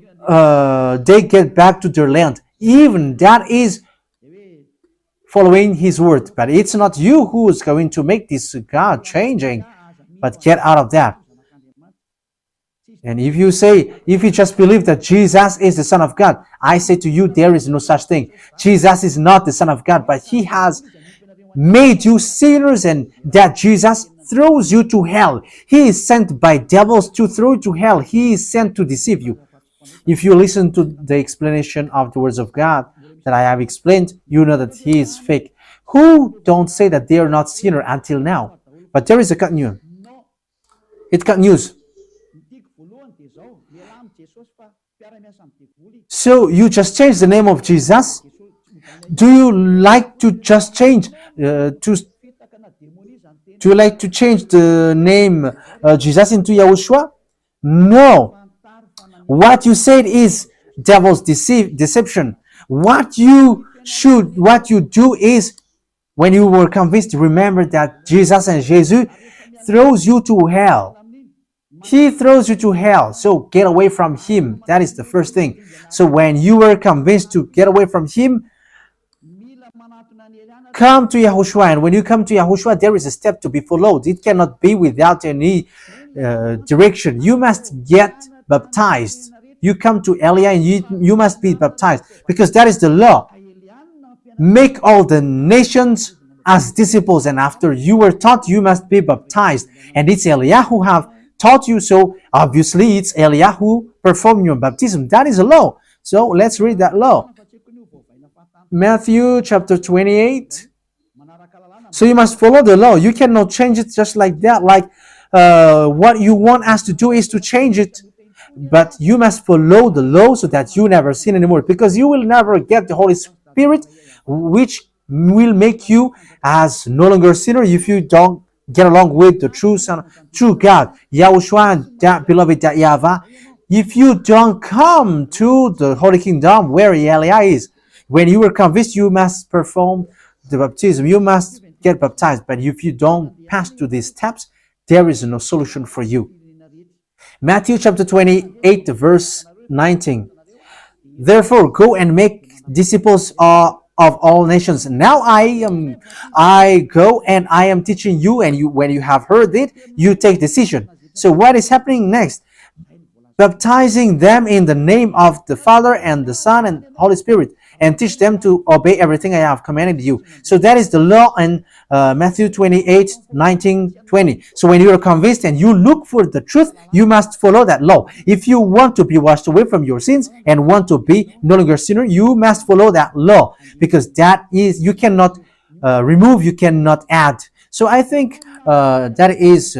get back to their land. Even that is following his word. But it's not you who is going to make this God changing. But get out of that. And if you just believe that Jesus is the Son of God, I say to you, there is no such thing. Jesus is not the Son of God, but he has made you sinners, and that Jesus throws you to hell. He is sent by devils to throw you to hell. He is sent to deceive you. If you listen to the explanation of the words of God that I have explained, you know that he is fake. Who don't say that they are not sinner until now? But there is a cut news. It's cut news. So you just change the name of Jesus? Do you like to just change do you like to change the name Jesus into YAHOSHUAH? No. What you said is devil's deception. What you do is, when you were convinced, remember that Jesus and Jesus throws you to hell. He throws you to hell. So get away from him. That is the first thing. So when you were convinced to get away from him, come to Yahushua. And when you come to Yahushua, there is a step to be followed. It cannot be without any direction. You must get baptized. You come to Elia and you must be baptized, because that is the law. Make all the nations as disciples, and after you were taught, you must be baptized. And it's Elia who have taught you, so obviously it's Elia who performed your baptism. That is a law. So let's read that law. Matthew chapter 28. So you must follow the law. You cannot change it just like that. Like what you want us to do is to change it, but you must follow the law so that you never sin anymore, because you will never get the Holy Spirit, which will make you as no longer a sinner if you don't get along with the true Son, true God, Yahushua, that beloved, that YAHVAH. If you don't come to the Holy Kingdom where Elia is, when you were convinced, you must perform the baptism. You must get baptized. But if you don't pass through these steps, there is no solution for you. Matthew chapter 28, verse 19. Therefore, go and make disciples of all nations. Now I go and I am teaching you, and when you have heard it, you take decision. So what is happening next? Baptizing them in the name of the Father and the Son and Holy Spirit, and teach them to obey everything I have commanded you. So that is the law in Matthew 28, 19, 20. So when you are convinced and you look for the truth, you must follow that law. If you want to be washed away from your sins and want to be no longer a sinner, you must follow that law, because that is, you cannot remove, you cannot add. So I think that is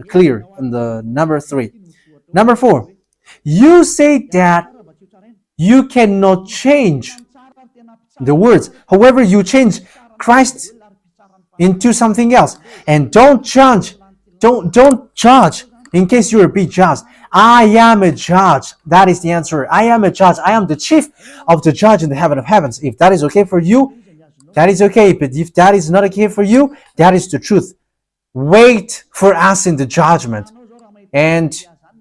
clear in the number 3. Number 4, you say that you cannot change the words. However, you change Christ into something else. And don't judge. Don't judge in case you are being judged. I am a judge. That is the answer. I am a judge. I am the chief of the judge in the heaven of heavens. If that is okay for you, that is okay. But if that is not okay for you, that is the truth. Wait for us in the judgment. And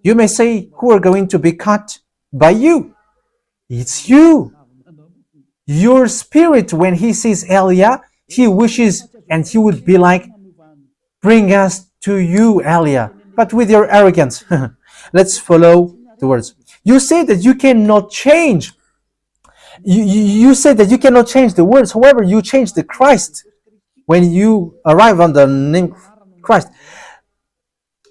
you may say, who are going to be cut by you? It's you. Your spirit, when he sees Elia, he wishes and he would be like, bring us to you, Elia. But with your arrogance, let's follow the words. You say that you cannot change. You say that you cannot change the words. However, you change the Christ when you arrive on the name Christ.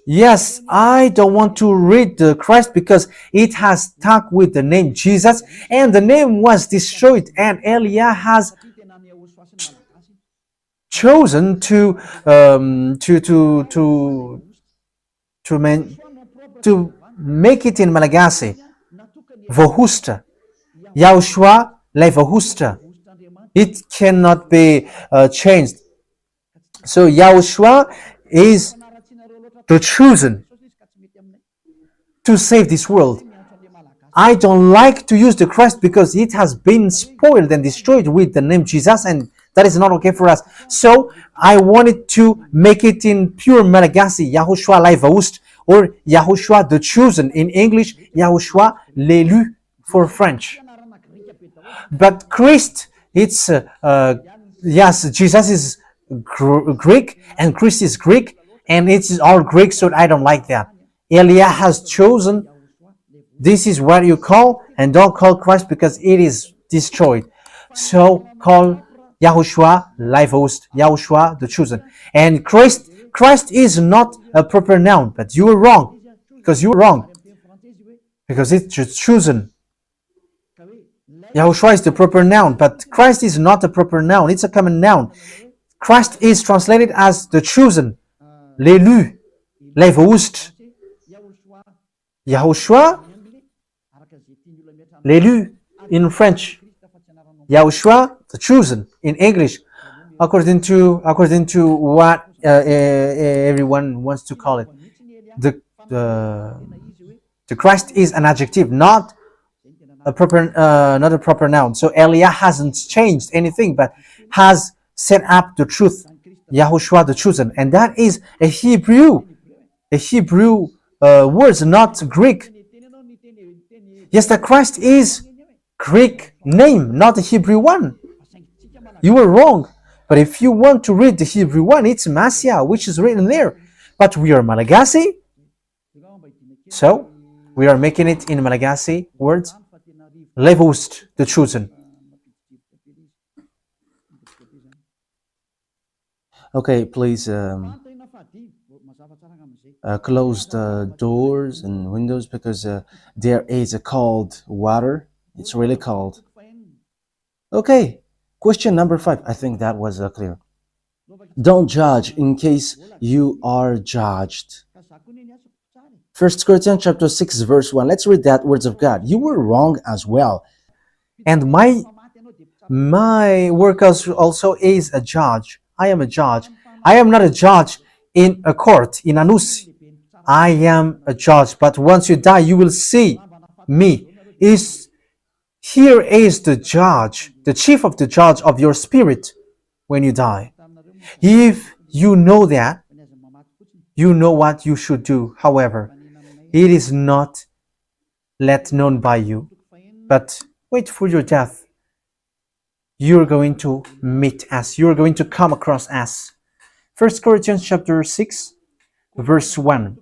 Yes, I don't want to read the Christ because it has stuck with the name Jesus, and the name was destroyed, and Elia has chosen to make it in Malagasy, YAHOSHUAH, YAHOSHUAH, YAHVAH. It cannot be changed. So YAHOSHUAH is the chosen to save this world. I don't like to use the Christ because it has been spoiled and destroyed with the name Jesus, and that is not okay for us. So I wanted to make it in pure Malagasy, YAHOSHUAH YAHVAH, or YAHOSHUAH the chosen. In English, YAHOSHUAH l'élu for French. But Christ, it's yes, Jesus is Greek and Christ is Greek, and it's all Greek, so I don't like that. Elia has chosen. This is what you call, and don't call Christ because it is destroyed. So call YAHOSHUAH YAHVAH, YAHOSHUAH the chosen. And Christ is not a proper noun, but you are wrong, because it's chosen. YAHOSHUAH is the proper noun, but Christ is not a proper noun. It's a common noun. Christ is translated as the chosen, l'élu, YAHVAH. YAHOSHUAH, l'élu in French. YAHOSHUAH, the chosen in English, according to what everyone wants to call it. The Christ is an adjective, not a proper noun. So Elia hasn't changed anything, but has set up the truth, YAHOSHUAH the chosen, and that is a Hebrew Hebrew words, not Greek. Yes, the Christ is Greek name, not the Hebrew one. You were wrong. But if you want to read the Hebrew one, it's Messiah, which is written there. But we are Malagasy, so we are making it in Malagasy words. Levust, the chosen. Okay, please close the doors and windows because there is a cold water. It's really cold. Okay, question number 5. I think that was clear. Don't judge in case you are judged. 1 Corinthians chapter 6 verse 1. Let's read that words of God. You were wrong as well. And my work also is a judge. I am a judge. I am not a judge in a court, in Anus. I am a judge, but once you die, you will see me. Here is the judge, the chief of the judge of your spirit when you die. If you know that, you know what you should do. However, it is not let known by you, but wait for your death. You're going to meet us. You're going to come across us. 1 Corinthians chapter 6, verse 1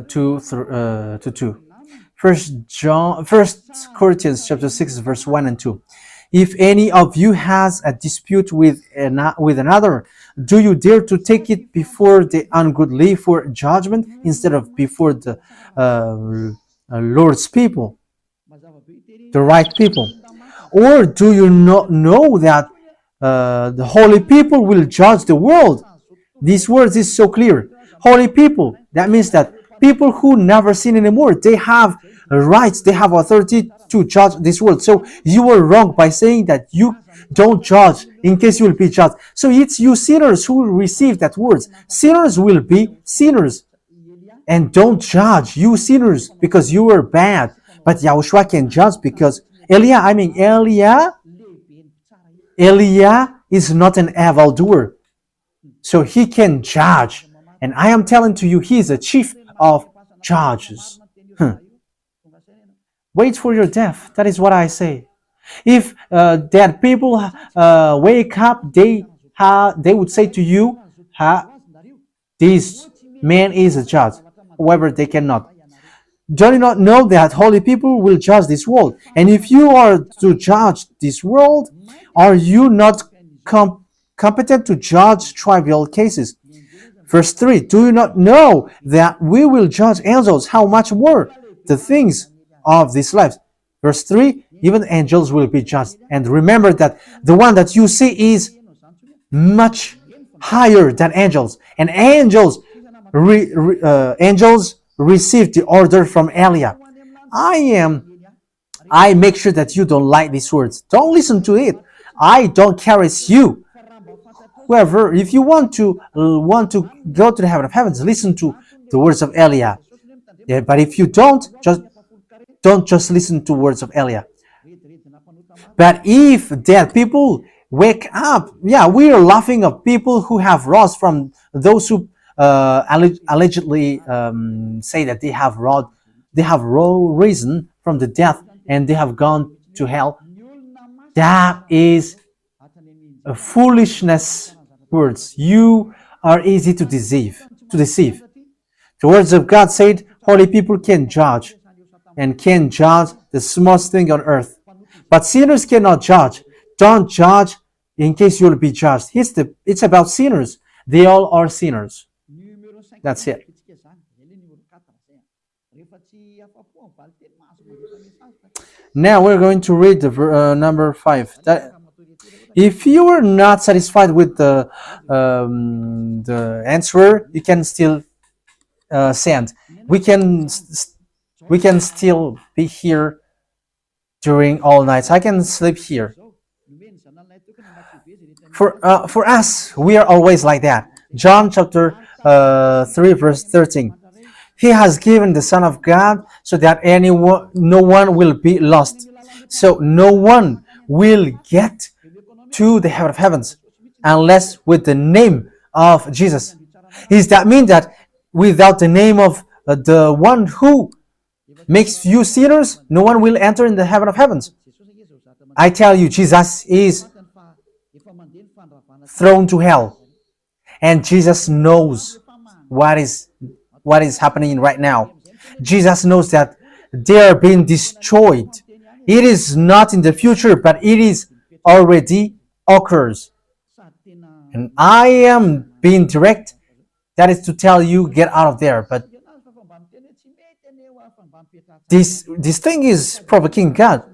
to 2. 1 Corinthians chapter 6, verse 1 and 2. If any of you has a dispute with another, do you dare to take it before the ungodly for judgment instead of before the Lord's people, the right people? Or do you not know that the holy people will judge the world? These words is so clear. Holy people, that means that people who never sin anymore, they have rights, they have authority to judge this world. So you were wrong by saying that you don't judge in case you will be judged. So it's you sinners who will receive that words. Sinners will be sinners. And don't judge, you sinners, because you were bad. But Yahushua can judge because Elia is not an evildoer. So he can judge. And I am telling to you, he is a chief of judges. Wait for your death. That is what I say. If dead people wake up, they would say to you, this man is a judge. However, they cannot. Do you not know that holy people will judge this world? And if you are to judge this world, are you not competent to judge trivial cases? Verse 3, do you not know that we will judge angels? How much more the things of this life? Verse 3, even angels will be judged. And remember that the one that you see is much higher than angels. And angels received the order from Elia. I make sure that you don't like these words. Don't listen to it. I don't carry you. However, if you want to go to the heaven of heavens, listen to the words of Elia. Yeah, but if you don't just listen to words of Elia. But if dead people wake up, we are laughing of people who have rose from those who allegedly say that they have risen from the death and they have gone to hell. That is a foolishness words. You are easy to deceive. The words of God said, holy people can judge and can judge the smallest thing on earth. But sinners cannot judge. Don't judge in case you will be judged. It's about sinners. They all are sinners. That's it. Now we're going to read the number 5. If you are not satisfied with the answer, you can still send. We can still be here during all nights. I can sleep here. For us, we are always like that. John chapter 3 verse 13. He has given the Son of God so that no one will be lost. So no one will get to the heaven of heavens unless with the name of Jesus. Is that mean that without the name of the one who makes you sinners, no one will enter in the heaven of heavens? I tell you, Jesus is thrown to hell, and Jesus knows what is happening right now. Jesus knows that they are being destroyed. It is not in the future, but it is already occurs. And I am being direct. That is to tell you, get out of there. But this thing is provoking God.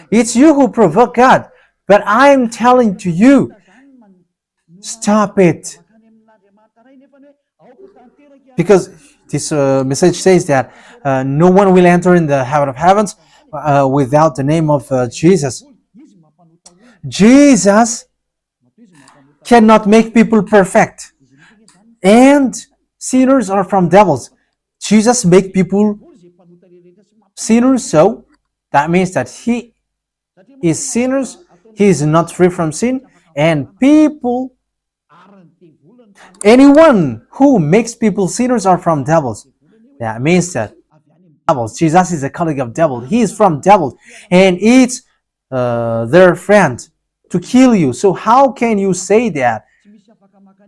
It's you who provoke God. But I'm telling to you, stop it. Because this message says that no one will enter in the heaven of heavens without the name of Jesus. Jesus cannot make people perfect. And sinners are from devils. Jesus make people sinners, so that means that he is sinners. He is not free from sin. And people, anyone who makes people sinners are from devils. That means that devils. Jesus is a colleague of devil. He is from devils, and it's their friend to kill you. So how can you say that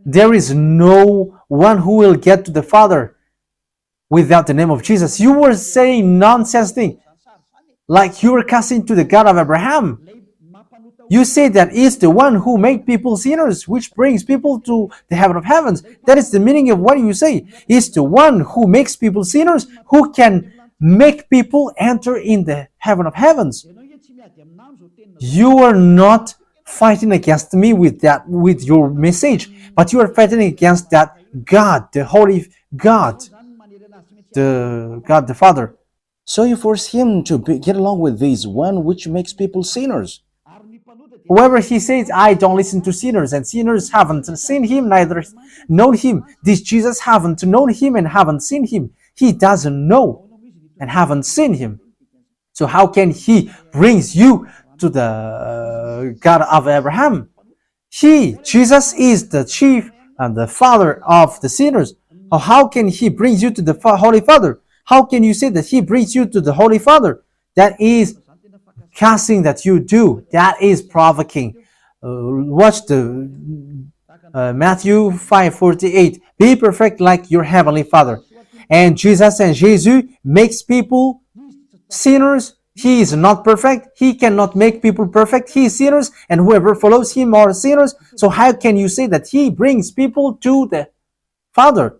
there is no one who will get to the Father without the name of Jesus? You were saying nonsense thing, like you were casting to the God of Abraham. You say that it's the one who made people sinners, which brings people to the heaven of heavens. That is the meaning of what you say. It's the one who makes people sinners who can make people enter in the heaven of heavens. You are not fighting against me with your message, but you are fighting against that God, the Holy God, the God the Father. So you force him to get along with this one which makes people sinners. Whoever he says, I don't listen to sinners, and sinners haven't seen him, neither known him. This Jesus haven't known him and haven't seen him. He doesn't know and haven't seen him. So how can he brings you to the God of Abraham? Jesus is the chief and the father of the sinners. How can he brings you to the Holy Father? How can you say that he brings you to the Holy Father? That is casting that you do. That is provoking. Watch the Matthew 5:48. Be perfect like your heavenly Father. And Jesus and Jesus makes people sinners. He is not perfect. He cannot make people perfect. He is sinners, and whoever follows him are sinners. So how can you say that he brings people to the Father?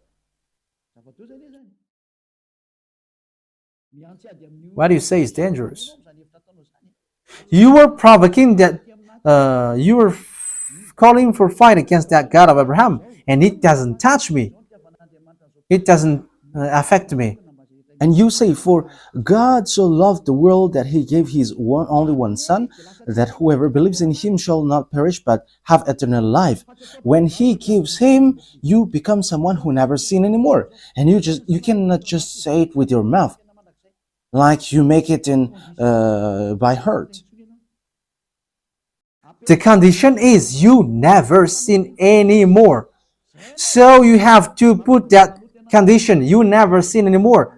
What you say is dangerous. You were provoking that. You were calling for fight against that God of Abraham, and it doesn't touch me. It doesn't affect me. And you say, for God so loved the world that he gave his only one Son, that whoever believes in him shall not perish but have eternal life. When he gives him, you become someone who never sin anymore. And you cannot just say it with your mouth, like you make it in by heart. The condition is you never sin anymore. So you have to put that condition, you never sin anymore,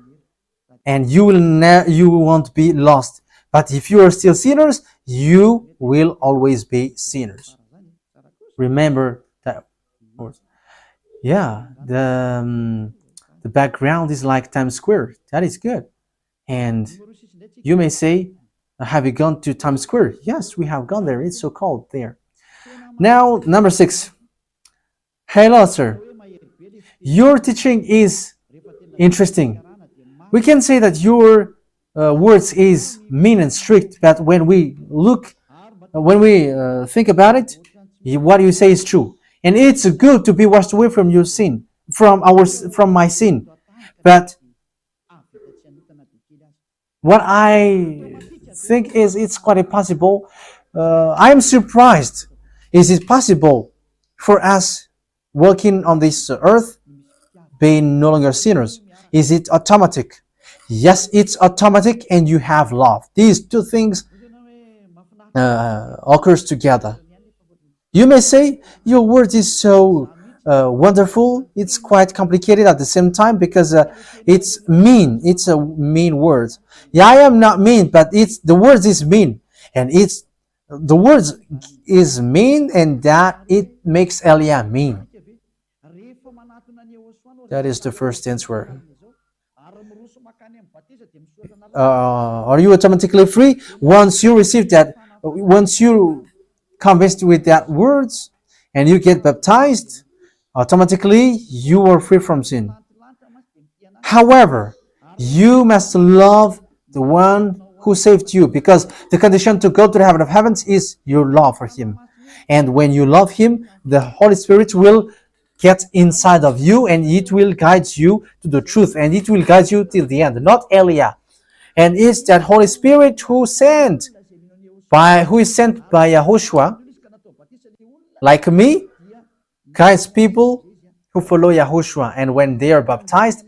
and you won't be lost. But if you are still sinners, you will always be sinners. Remember that. Yeah, the background is like Times Square. That is good. And you may say, have you gone to Times Square? Yes, we have gone there. It's so cold there. Now, number 6. Hello, sir. Your teaching is interesting. We can say that your words is mean and strict, but when we think about it, what you say is true. And it's good to be washed away from your sin, from my sin. But what I think is it's quite impossible. I'm surprised. Is it possible for us walking on this earth being no longer sinners? Is it automatic? Yes, it's automatic, and you have love. These two things occurs together. You may say your word is so wonderful. It's quite complicated at the same time because it's mean. It's a mean word. Yeah, I am not mean, but it's the word is mean, and it's the words is mean, and that it makes Elia mean. That is the first answer. Are you automatically free once you receive that? Once you convinced with that words and you get baptized, automatically you are free from sin. However, you must love the one who saved you, because the condition to go to the heaven of heavens is your love for him. And when you love him, the Holy Spirit will get inside of you and it will guide you to the truth, and it will guide you till the end, not Elia. And it's that Holy Spirit who is sent by YAHOSHUAH, like me, guides people who follow YAHOSHUAH, and when they are baptized,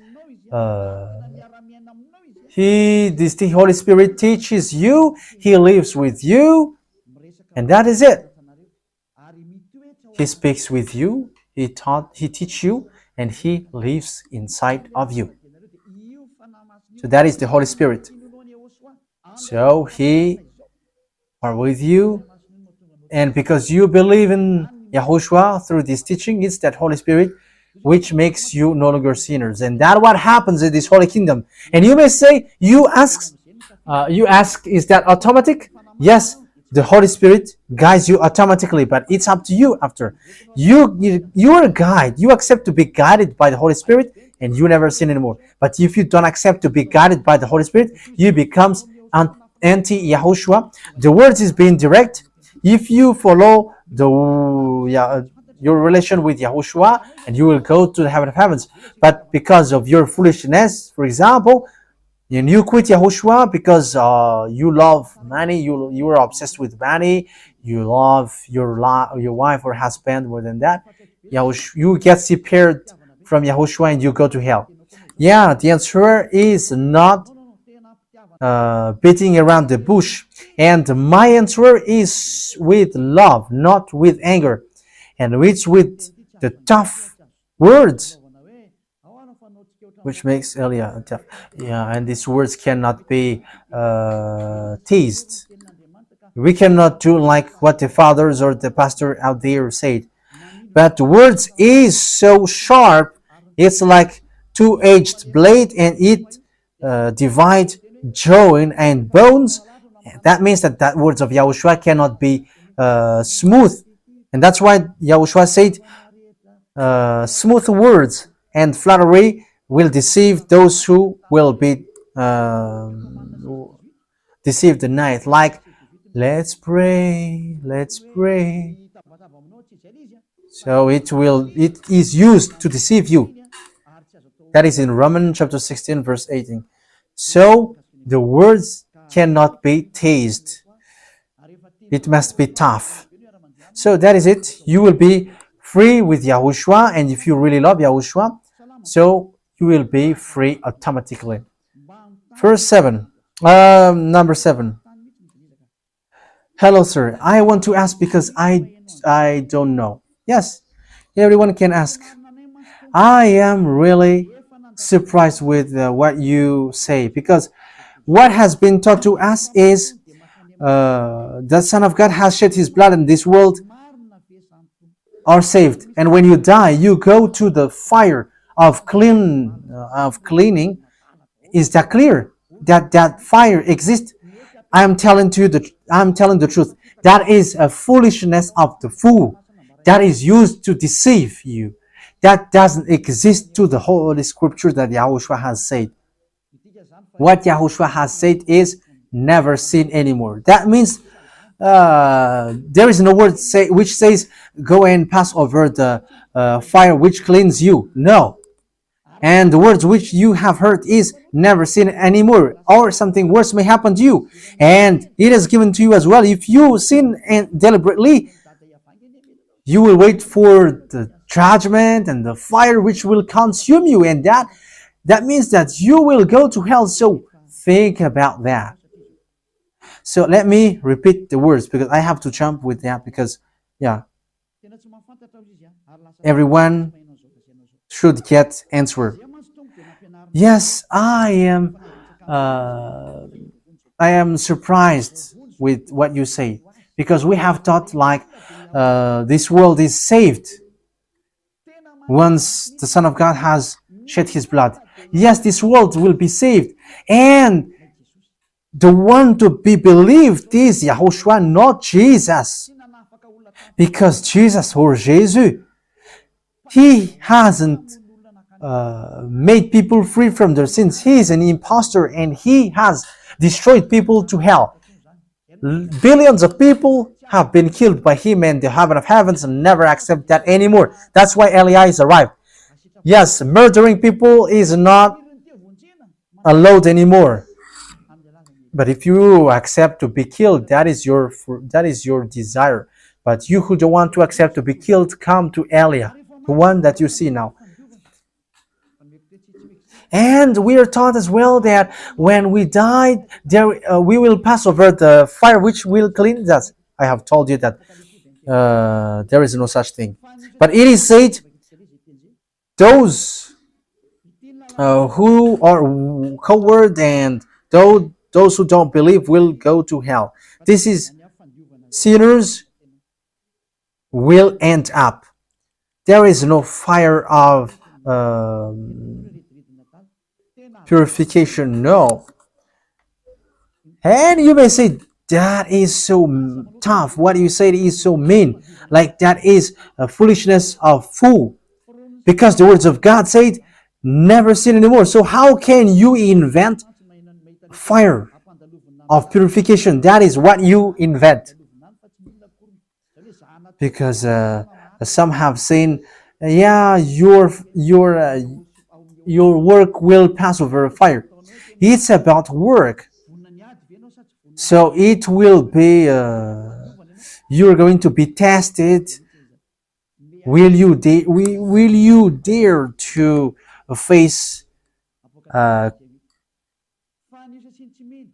the Holy Spirit teaches you, he lives with you, and that is it. He speaks with you, he teaches you, and he lives inside of you. So that is the Holy Spirit. So he are with you, and because you believe in YAHOSHUAH through this teaching, it's that Holy Spirit which makes you no longer sinners, and that's what happens in this holy kingdom. And you may say, you ask, is that automatic? Yes, the Holy Spirit guides you automatically, but it's up to you. After you are a guide, you accept to be guided by the Holy Spirit, and you never sin anymore. But if you don't accept to be guided by the Holy Spirit, you becomes anti-YAHOSHUAH. The word is being direct. If you follow your relation with YAHOSHUAH, and you will go to the heaven of heavens. But because of your foolishness, for example, and you quit YAHOSHUAH because you love money, you are obsessed with money, you love your wife or husband more than that, you get separated from YAHOSHUAH and you go to hell. Yeah, the answer is not beating around the bush, and my answer is with love, not with anger, and which with the tough words, which makes Elia tough. Yeah, and these words cannot be teased. We cannot do like what the fathers or the pastor out there said. But the words is so sharp, it's like two-edged blade, and it divides joint and bones. That means that words of YAHOSHUAH cannot be smooth. And that's why YAHOSHUAH said, smooth words and flattery will deceive those who will be deceived tonight. Like, let's pray, let's pray. So it is used to deceive you. That is in Romans chapter 16, verse 18. So the words cannot be teased. It must be tough. So that is it. You will be free with YAHOSHUAH, and if you really love YAHOSHUAH, so you will be free automatically. Number 7. Hello, sir. I want to ask because I don't know. Yes, everyone can ask. I am really surprised with what you say, because what has been taught to us is the Son of God has shed his blood in this world are saved, and when you die you go to the fire of cleaning. Is that clear? That fire exists? I'm telling the truth. That is a foolishness of the fool. That is used to deceive you. That doesn't exist to the Holy Scripture that YAHOSHUAH has said. What YAHOSHUAH has said is never sin anymore. That means there is no word which says go and pass over the fire which cleans you. No. And the words which you have heard is never sin anymore, or something worse may happen to you. And it is given to you as well. If you sin deliberately, you will wait for the judgment and the fire which will consume you. And that means that you will go to hell. So think about that. So let me repeat the words, because I have to jump with that, because yeah. Everyone should get answer. Yes, I am surprised with what you say, because we have thought like this world is saved once the Son of God has shed his blood. Yes, this world will be saved, and the one to be believed is Yahushua, not Jesus. Because Jesus, or Jesus, he hasn't made people free from their sins. He is an impostor, and he has destroyed people to hell. Billions of people have been killed by him, and the heaven of heavens never accept that anymore. That's why Elias arrived. Yes, murdering people is not allowed anymore. But if you accept to be killed, that is your desire. But you who don't want to accept to be killed, come to Elia, the one that you see now. And we are taught as well that when we die, we will pass over the fire which will cleanse us. I have told you that there is no such thing. But it is said, those who are coward and those who don't believe will go to hell. This is sinners will end up. There is no fire of purification, no. And you may say, that is so tough. What you say is so mean. Like that is a foolishness of fool. Because the words of God said, never sin anymore. So how can you invent fire of purification? That is what you invent. Because some have said, yeah, your work will pass over fire. It's about work. So it will be, you're going to be tested. Will you dare to face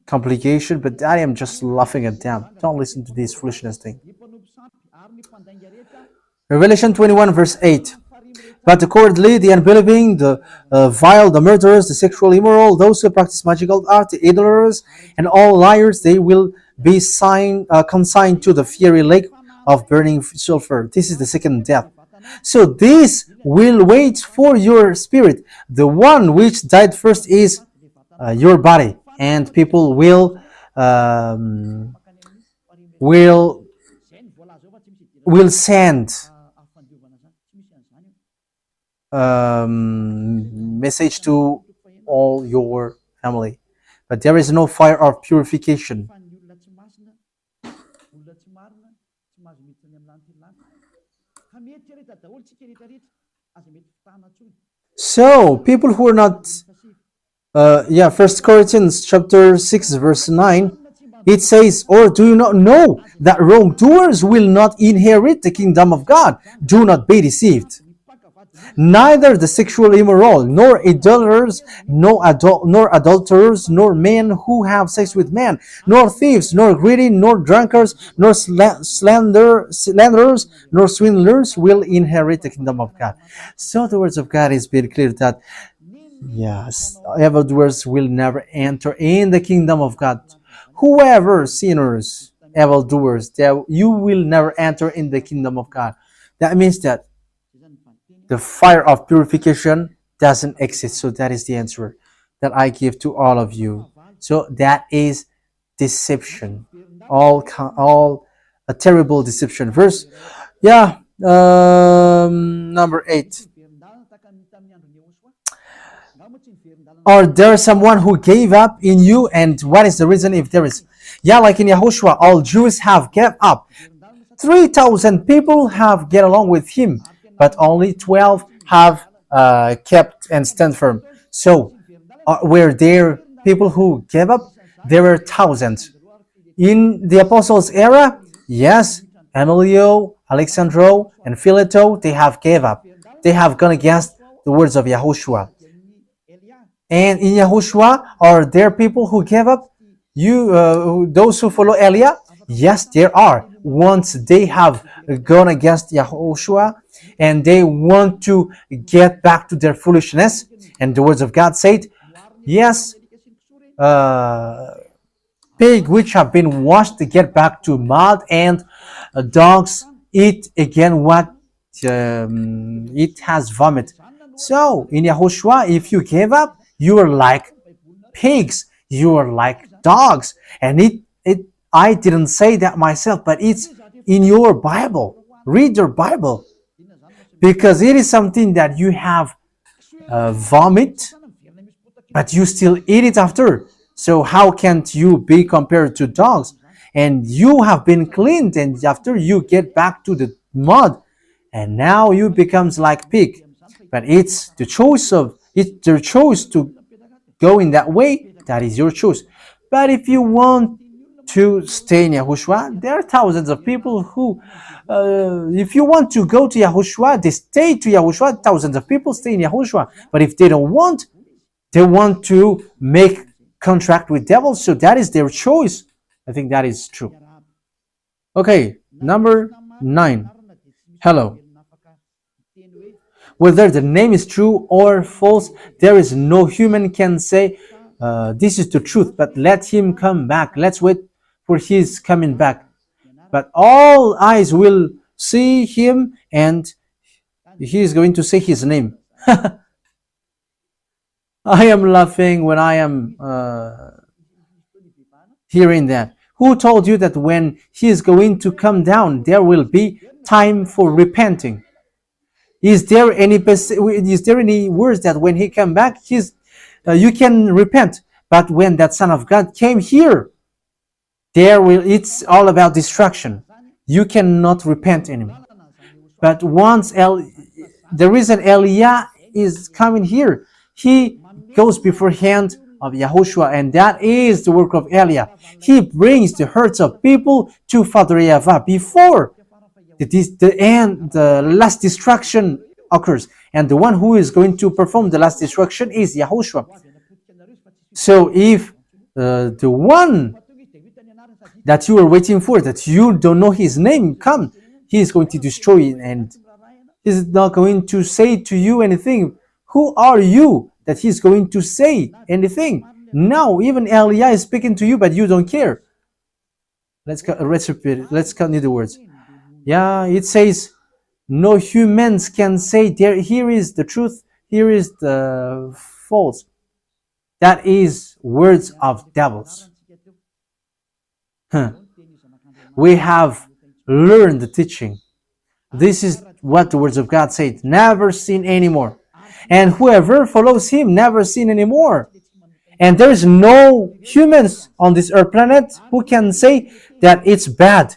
complication? But I am just laughing at them. Don't listen to this foolishness thing. Revelation 21 verse 8. But accordingly, the unbelieving, the vile, the murderers, the sexual immoral, those who practice magical art, the idlers, and all liars, they will be consigned to the fiery lake of burning sulfur. This is the second death. So this will wait for your spirit. The one which died first is your body, and people will send message to all your family. But there is no fire of purification. So people who are not 1 Corinthians chapter 6 verse 9, it says, or do you not know that wrongdoers will not inherit the kingdom of God? Do not be deceived. Neither the sexual immoral, nor idolaters, nor adulterers, nor men who have sex with men, nor thieves, nor greedy, nor drunkards, nor slanderers, nor swindlers will inherit the kingdom of God. So the words of God is very clear that yes, evildoers will never enter in the kingdom of God. Whoever sinners, evildoers, you will never enter in the kingdom of God. That means that the fire of purification doesn't exist. So that is the answer that I give to all of you. So that is deception, all a terrible deception. Verse, number 8. Or there is someone who gave up in you, and what is the reason if there is? Like in Yahushua, all Jews have gave up. 3,000 people have get along with him, but only 12 have kept and stand firm. So, were there people who gave up? There were thousands. In the apostles' era, yes, Emilio, Alexandro, and Phileto, they have gave up. They have gone against the words of Yahushua. And in Yahushua, are there people who gave up? Those who follow Elia? Yes, there are. once they have gone against Yahushua and they want to get back to their foolishness. And the words of God said, yes, pig which have been washed to get back to mud, and dogs eat again what it has vomit. So in Yahushua, if you gave up, you are like pigs, you are like dogs. And it I didn't say that myself, but it's in your Bible. Read your Bible, because it is something that you have vomit, but you still eat it after. So how can't you be compared to dogs? And you have been cleaned, and after you get back to the mud, and now you becomes like pig. But it's their choice to go in that way. That is your choice. But if you want to stay in Yahushua, there are thousands of people who, if you want to go to Yahushua, they stay to Yahushua. Thousands of people stay in Yahushua. But if they don't want, they want to make contract with devils. So that is their choice. I think that is true. Okay, number 9. Hello. Whether the name is true or false, there is no human can say, this is the truth, but let him come back. Let's wait for his coming back. But all eyes will see him, and he is going to say his name. I am laughing when I am hearing that. Who told you that when he is going to come down, there will be time for repenting? Is there any words that when he come back, you can repent? But when that Son of God came here, it's all about destruction. You cannot repent anymore. But once the reason Eliah is coming here, he goes beforehand of Yahushua, and that is the work of Eliah. He brings the hearts of people to Father YAHVAH before the last destruction occurs. And the one who is going to perform the last destruction is Yahushua. So if the one that you are waiting for, that you don't know his name, come, he is going to destroy it, and he's not going to say to you anything. Who are you that he's going to say anything? Now, even Eliah is speaking to you, but you don't care. Let's repeat it. Let's continue the words. Yeah, it says, no humans can say, here is the truth, here is the false. That is words of devils. We have learned the teaching. This is what the words of God say: never sin anymore. And whoever follows him, never sin anymore. And there is no humans on this earth planet who can say that it's bad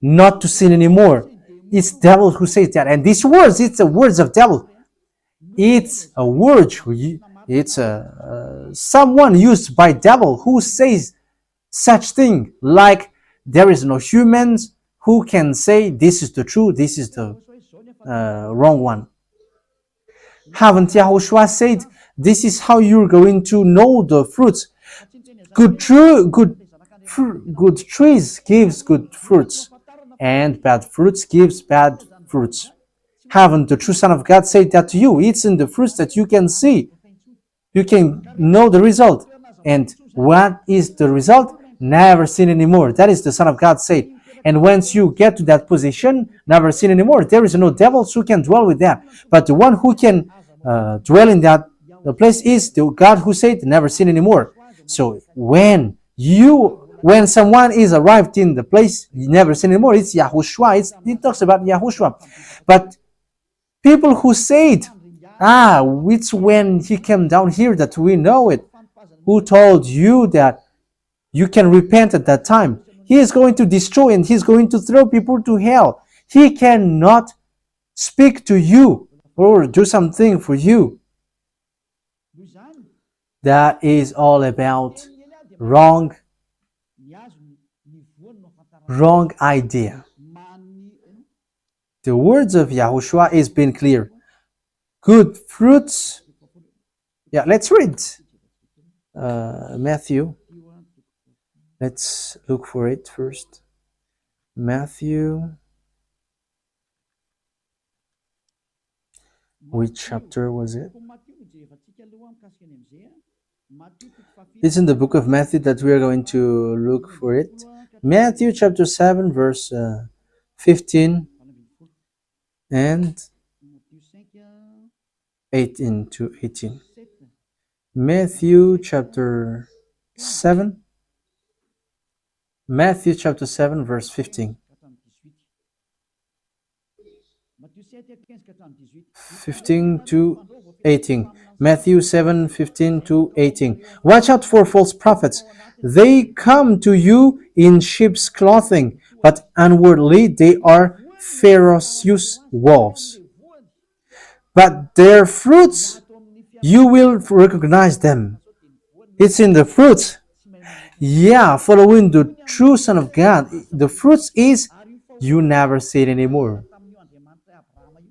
not to sin anymore. It's devil who says that. And these words, it's the words of devil. It's a word, it's someone used by devil who says such thing, like there is no humans who can say this is the truth, this is the wrong one. Haven't Yahushua said, this is how you're going to know the fruits? Good trees gives good fruits, and bad fruits gives bad fruits. Haven't the true Son of God said that to you? It's in the fruits that you can see. You can know the result. And what is the result? Never sin anymore. That is the Son of God said. And once you get to that position, never sin anymore, there is no devils who can dwell with that. But the one who can dwell in that place is the God who said, never sin anymore. So when someone is arrived in the place, you never sin anymore, it's Yahushua. It talks about Yahushua. But people who said, it's when he came down here that we know it. Who told you that you can repent at that time? He is going to destroy and he's going to throw people to hell. He cannot speak to you or do something for you. That is all about wrong idea. The words of Yahushua is been clear. Good fruits. Yeah, let's read Matthew. Let's look for it first. Matthew, which chapter was it? It's in the book of Matthew that we are going to look for it. Matthew chapter 7, verse 15 and 18 to 18. Matthew chapter 7, verse 15. 15 to 18. Matthew 7, 15 to 18. Watch out for false prophets. They come to you in sheep's clothing, but inwardly they are ferocious wolves. But their fruits you will recognize them. It's in the fruits. Yeah, following the true Son of God, the fruits is you never sin anymore.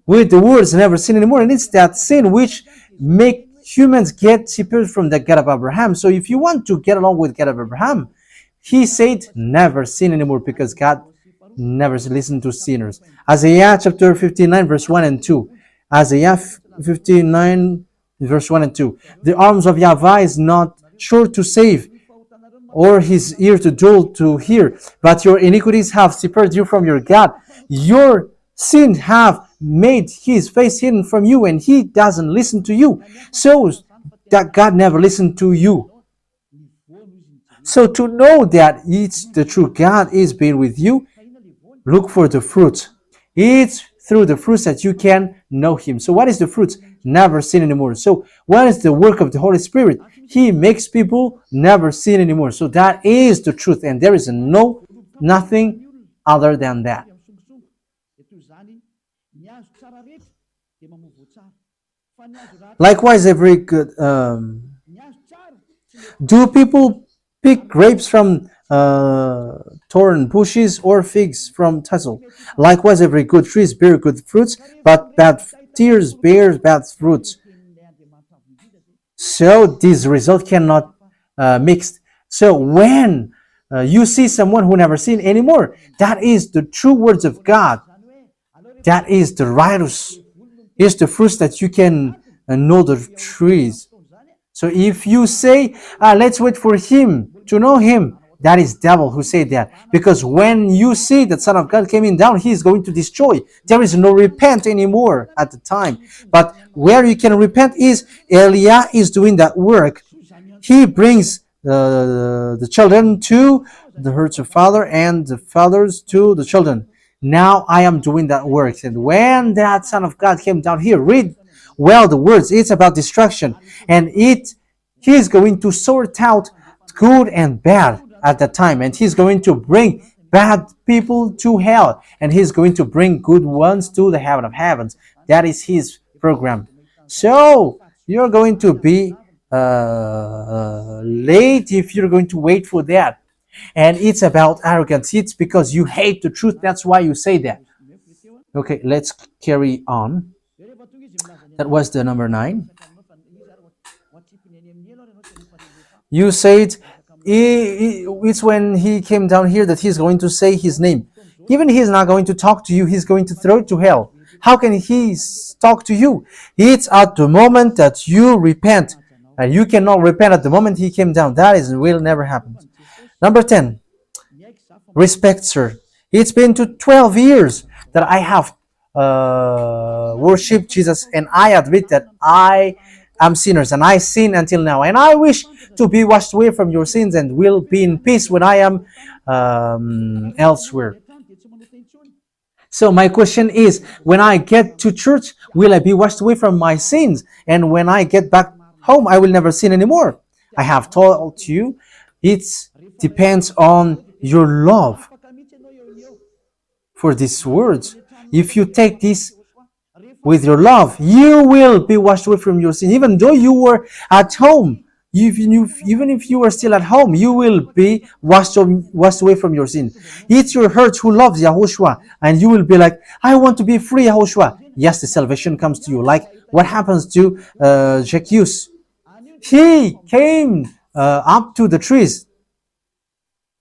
With the words never sin anymore, and it's that sin which make humans get separated from the God of Abraham. So if you want to get along with God of Abraham, he said never sin anymore, because God never listened to sinners. Isaiah chapter 59 verse 1 and 2. Isaiah 59 verse 1 and 2. The arms of YAHVAH is not sure to save, or his ear to dull to hear, but your iniquities have separated you from your God. Your sin have made his face hidden from you, and he doesn't listen to you. So that God never listened to you. So to know that it's the true God is being with you, look for the fruit. It's through the fruits that you can know him. So what is the fruit? Never sin anymore. So what is the work of the Holy Spirit? He makes people never sin anymore. So that is the truth, and there is nothing other than that. Likewise, every good do people pick grapes from thorn bushes or figs from thistle? Likewise, every good tree bears good fruits, but bad trees bear bad fruits. So this result cannot mix. So when you see someone who never sinned anymore, that is the true words of God. That is the righteous. Is the fruits that you can know the trees. So if you say, let's wait for him to know him, that is devil who said that. Because when you see that Son of God coming down, he is going to destroy. There is no repent anymore at the time. But where you can repent is Eliah is doing that work. He brings the children to the herds of father, and the fathers to the children. Now I am doing that work. And when that Son of God came down here, read well the words. It's about destruction. And he is going to sort out good and bad at that time. And he's going to bring bad people to hell. And he's going to bring good ones to the heaven of heavens. That is his program. So you're going to be late if you're going to wait for that. And it's about arrogance. It's because you hate the truth. That's why you say that. Okay, let's carry on. That was the number 9. You said it's when he came down here that he's going to say his name. Even he's not going to talk to you, he's going to throw it to hell. How can he talk to you? It's at the moment that you repent. And you cannot repent at the moment he came down. That will never happen. Number 10. Respect, sir. It's been 12 years that I have worshipped Jesus, and I admit that I am sinners and I sin until now, and I wish to be washed away from your sins and will be in peace when I am elsewhere. So my question is, when I get to church, will I be washed away from my sins? And when I get back home, I will never sin anymore. I have told you, it depends on your love for these words. If you take this with your love, you will be washed away from your sin. Even though you were at home, even if you are still at home, you will be washed away from your sin. It's your heart who loves YAHOSHUAH, and you will be like, I want to be free, YAHOSHUAH. Yes, the salvation comes to you. Like what happens to Zacchaeus. He came up to the trees,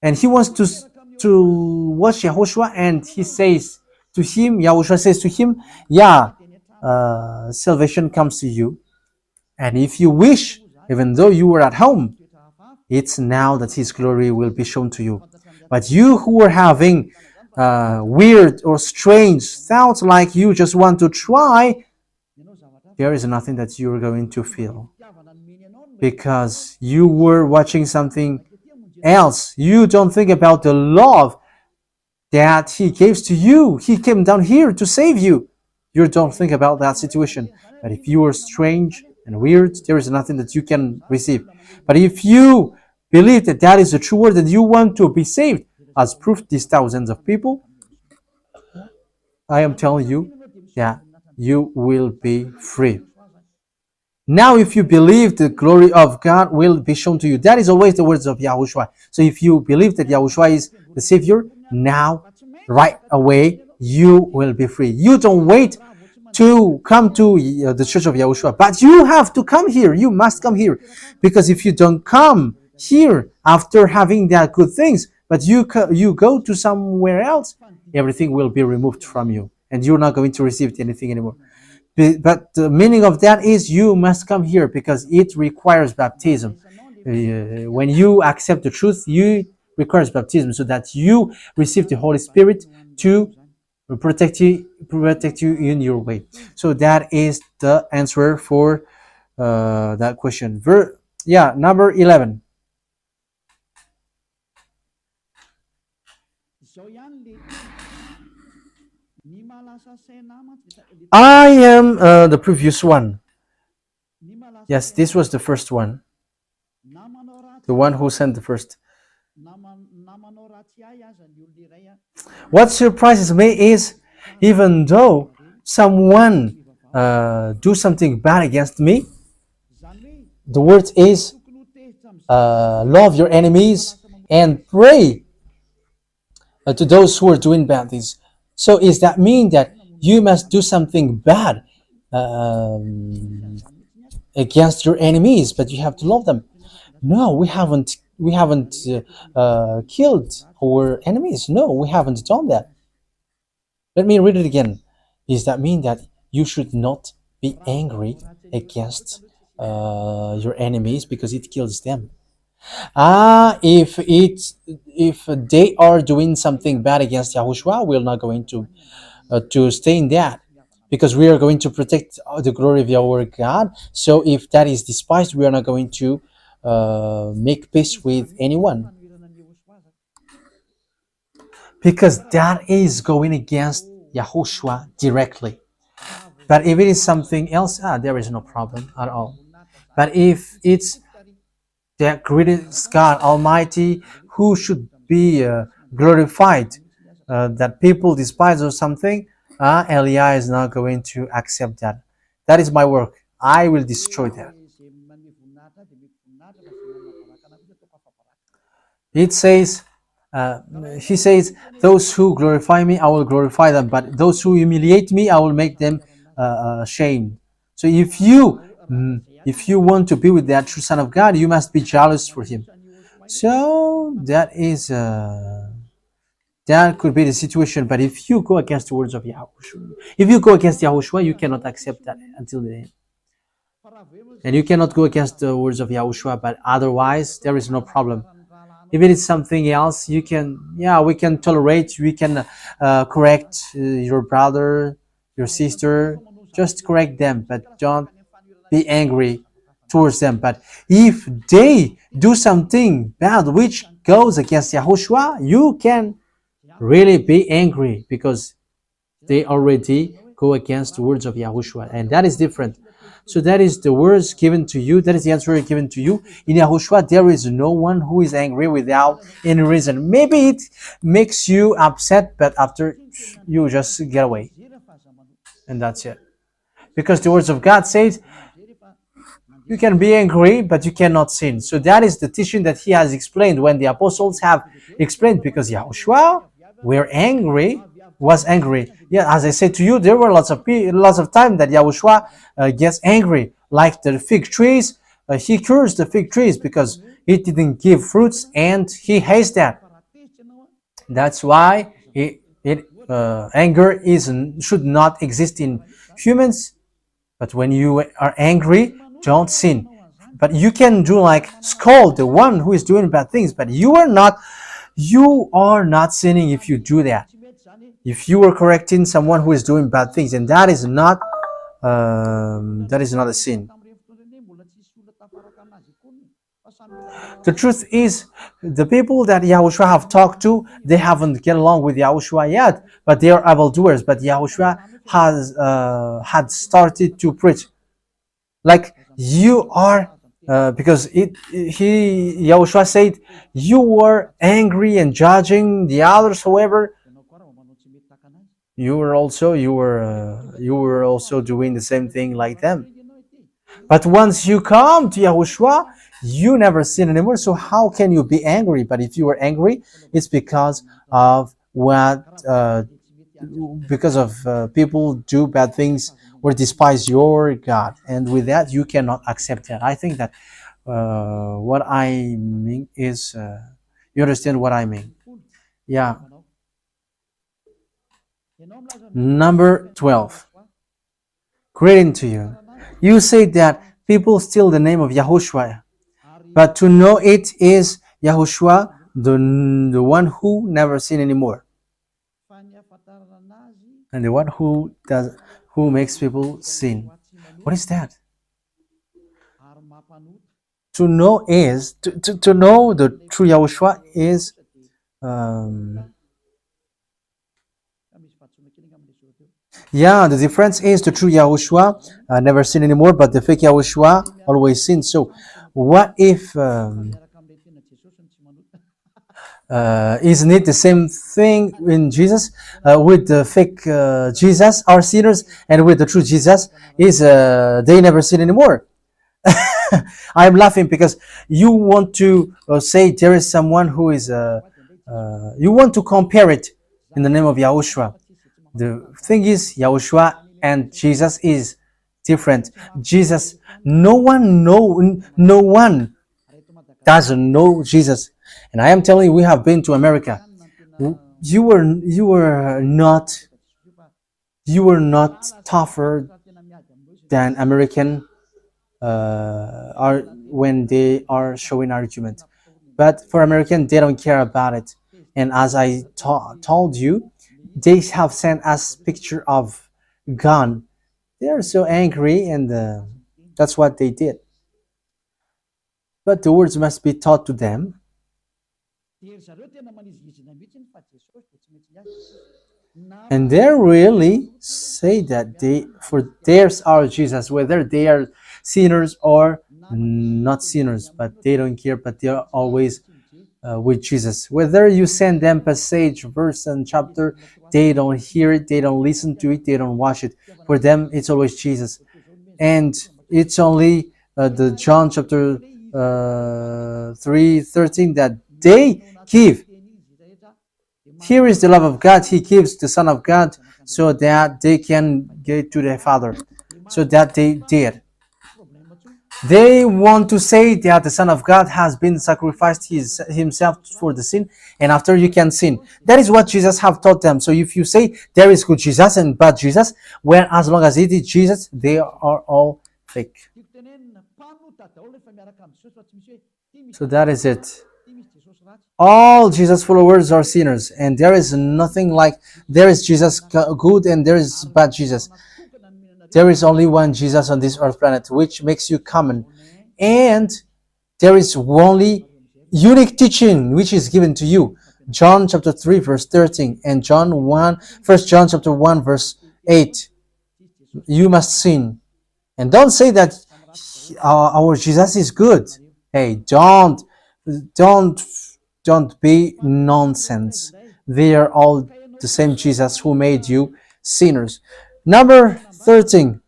and he wants to watch Yahushua, and he says to him, Yahushua says to him, yeah, salvation comes to you. And if you wish, even though you were at home, it's now that his glory will be shown to you. But you who are having weird or strange thoughts, like you just want to try, there is nothing that you're going to feel, because you were watching something else. You don't think about the love that he gives to you. He came down here to save you. You don't think about that situation. But if you are strange and weird, there is nothing that you can receive. But if you believe that that is the true word, and you want to be saved, as proof these thousands of people, I am telling you that you will be free. Now, if you believe, the glory of God will be shown to you. That is always the words of Yahushua. So if you believe that Yahushua is the Savior, now, right away, you will be free. You don't wait to come to the church of Yahushua, but you have to come here. You must come here. Because if you don't come here after having that good things, but you go to somewhere else, everything will be removed from you, and you're not going to receive anything anymore. But the meaning of that is you must come here, because it requires baptism. When you accept the truth, it requires baptism, so that you receive the Holy Spirit to protect you in your way. So that is the answer for that question. Number 11. I am the previous one. Yes, this was the first one. The one who sent the first. What surprises me is, even though someone do something bad against me, the word is love your enemies and pray to those who are doing bad things. So does that mean that you must do something bad against your enemies, but you have to love them? No, we haven't killed our enemies. No, we haven't done that. Let me read it again. Does that mean that you should not be angry against your enemies because it kills them? If they are doing something bad against Yahushua, we're not going to stay in that, because we are going to protect the glory of our God. So if that is despised, we are not going to make peace with anyone, because that is going against Yahushua directly. But if it is something else, there is no problem at all. But if it's the greatest God Almighty who should be glorified, that people despise or something, Eliah is not going to accept that. That is my work. I will destroy that. It says, he says, those who glorify me, I will glorify them, but those who humiliate me, I will make them ashamed. So if you want to be with that true Son of God, you must be jealous for him. So that is that could be the situation. But if you go against the words of Yahushua, if you go against Yahushua, you cannot accept that until the end. And you cannot go against the words of Yahushua, but otherwise there is no problem. If it is something else, we can tolerate, we can correct your brother, your sister, just correct them, but don't be angry towards them. But if they do something bad which goes against Yahushua, you can really be angry, because they already go against the words of Yahushua, and that is different. So that is the words given to you. That is the answer given to you. In Yahushua, there is no one who is angry without any reason. Maybe it makes you upset, but after you just get away. And that's it. Because the words of God says, you can be angry, but you cannot sin. So that is the teaching that he has explained when the apostles have explained, because Yahushua was angry. Yeah, as I said to you, there were lots of time that Yahushua gets angry, like the fig trees. He cursed the fig trees because it didn't give fruits, and he hates that. That's why anger should not exist in humans. But when you are angry, don't sin. But you can do like scold the one who is doing bad things, but you are not sinning if you do that. If you are correcting someone who is doing bad things, and that is not a sin. The truth is, the people that Yahushua have talked to, they haven't get along with Yahushua yet, but they are evildoers. But Yahushua has had started to preach, like you are, because Yahushua said, you were angry and judging the others. However, you were also doing the same thing like them. But once you come to Yahushua, you never sin anymore. So how can you be angry? But if you are angry, it's because of people do bad things or despise your God, and with that you cannot accept that. I think that what I mean is, you understand what I mean. Yeah. Number 12. Greeting to you. You say that people steal the name of Yahushua, but to know it is Yahushua, the one who never sin anymore, and the one who makes people sin. What is that? To know is to know the true Yahushua is, the difference is the true Yahushua never sin anymore, but the fake Yahushua always sin. So what if isn't it the same thing in Jesus? With the fake Jesus are sinners, and with the true Jesus is they never sin anymore. I'm laughing because you want to say there is someone who is you want to compare it in the name of Yahushua. The thing is, Yahushua and Jesus is different. Jesus, no one doesn't know Jesus. And I am telling you, we have been to America. You were not tougher than American are when they are showing argument. But for American, they don't care about it. And as I told you, they have sent us picture of gun. They are so angry, and that's what they did. But the words must be taught to them. And they really say that for theirs are Jesus, whether they are sinners or not sinners, but they don't care, but they are always with Jesus. Whether you send them passage, verse, and chapter, they don't hear it, they don't listen to it, they don't watch it. For them, it's always Jesus. And it's only the John chapter 3:13 that they give. Here is the love of God. He gives the Son of God so that they can get to the Father. So that they did. They want to say that the Son of God has been sacrificed himself for the sin, and after you can sin. That is what Jesus have taught them. So if you say there is good Jesus and bad Jesus, well, as long as it is Jesus, they are all fake. So that is it. All Jesus followers are sinners, and there is nothing like there is Jesus good and there is bad Jesus. There is only one Jesus on this earth planet, which makes you common, and there is only unique teaching which is given to you. John chapter 3 verse 13 and First John chapter 1 verse 8. You must sin, and don't say that our Jesus is good. Hey, don't be nonsense. They are all the same Jesus who made you sinners. Number 13.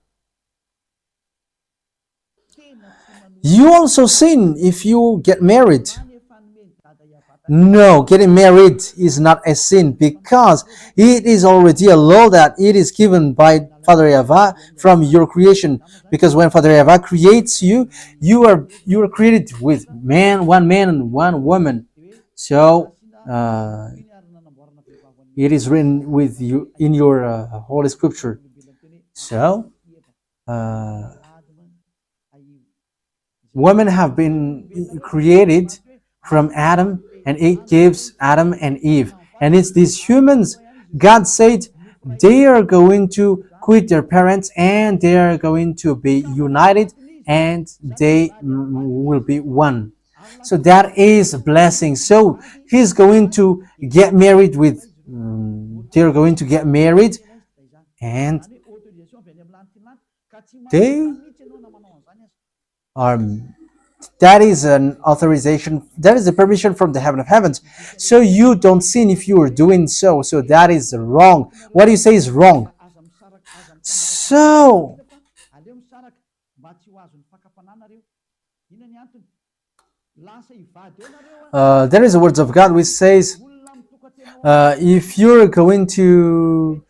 You also sin if you get married. No, getting married is not a sin because it is already a law that it is given by Father YAHVAH from your creation. Because when Father YAHVAH creates you, you are created with one man and one woman. So It is written with you in your holy scripture. So, uh, women have been created from Adam, and it gives Adam and Eve. And it's these humans, God said, they are going to quit their parents and they are going to be united and they will be one. So that is a blessing. So he's going to get married with, they're going to get married and they are, that is an authorization, that is a permission from the heaven of heavens. So you don't sin if you are doing so. So that is wrong. What you say is wrong. So there is a words of God which says, if you are going to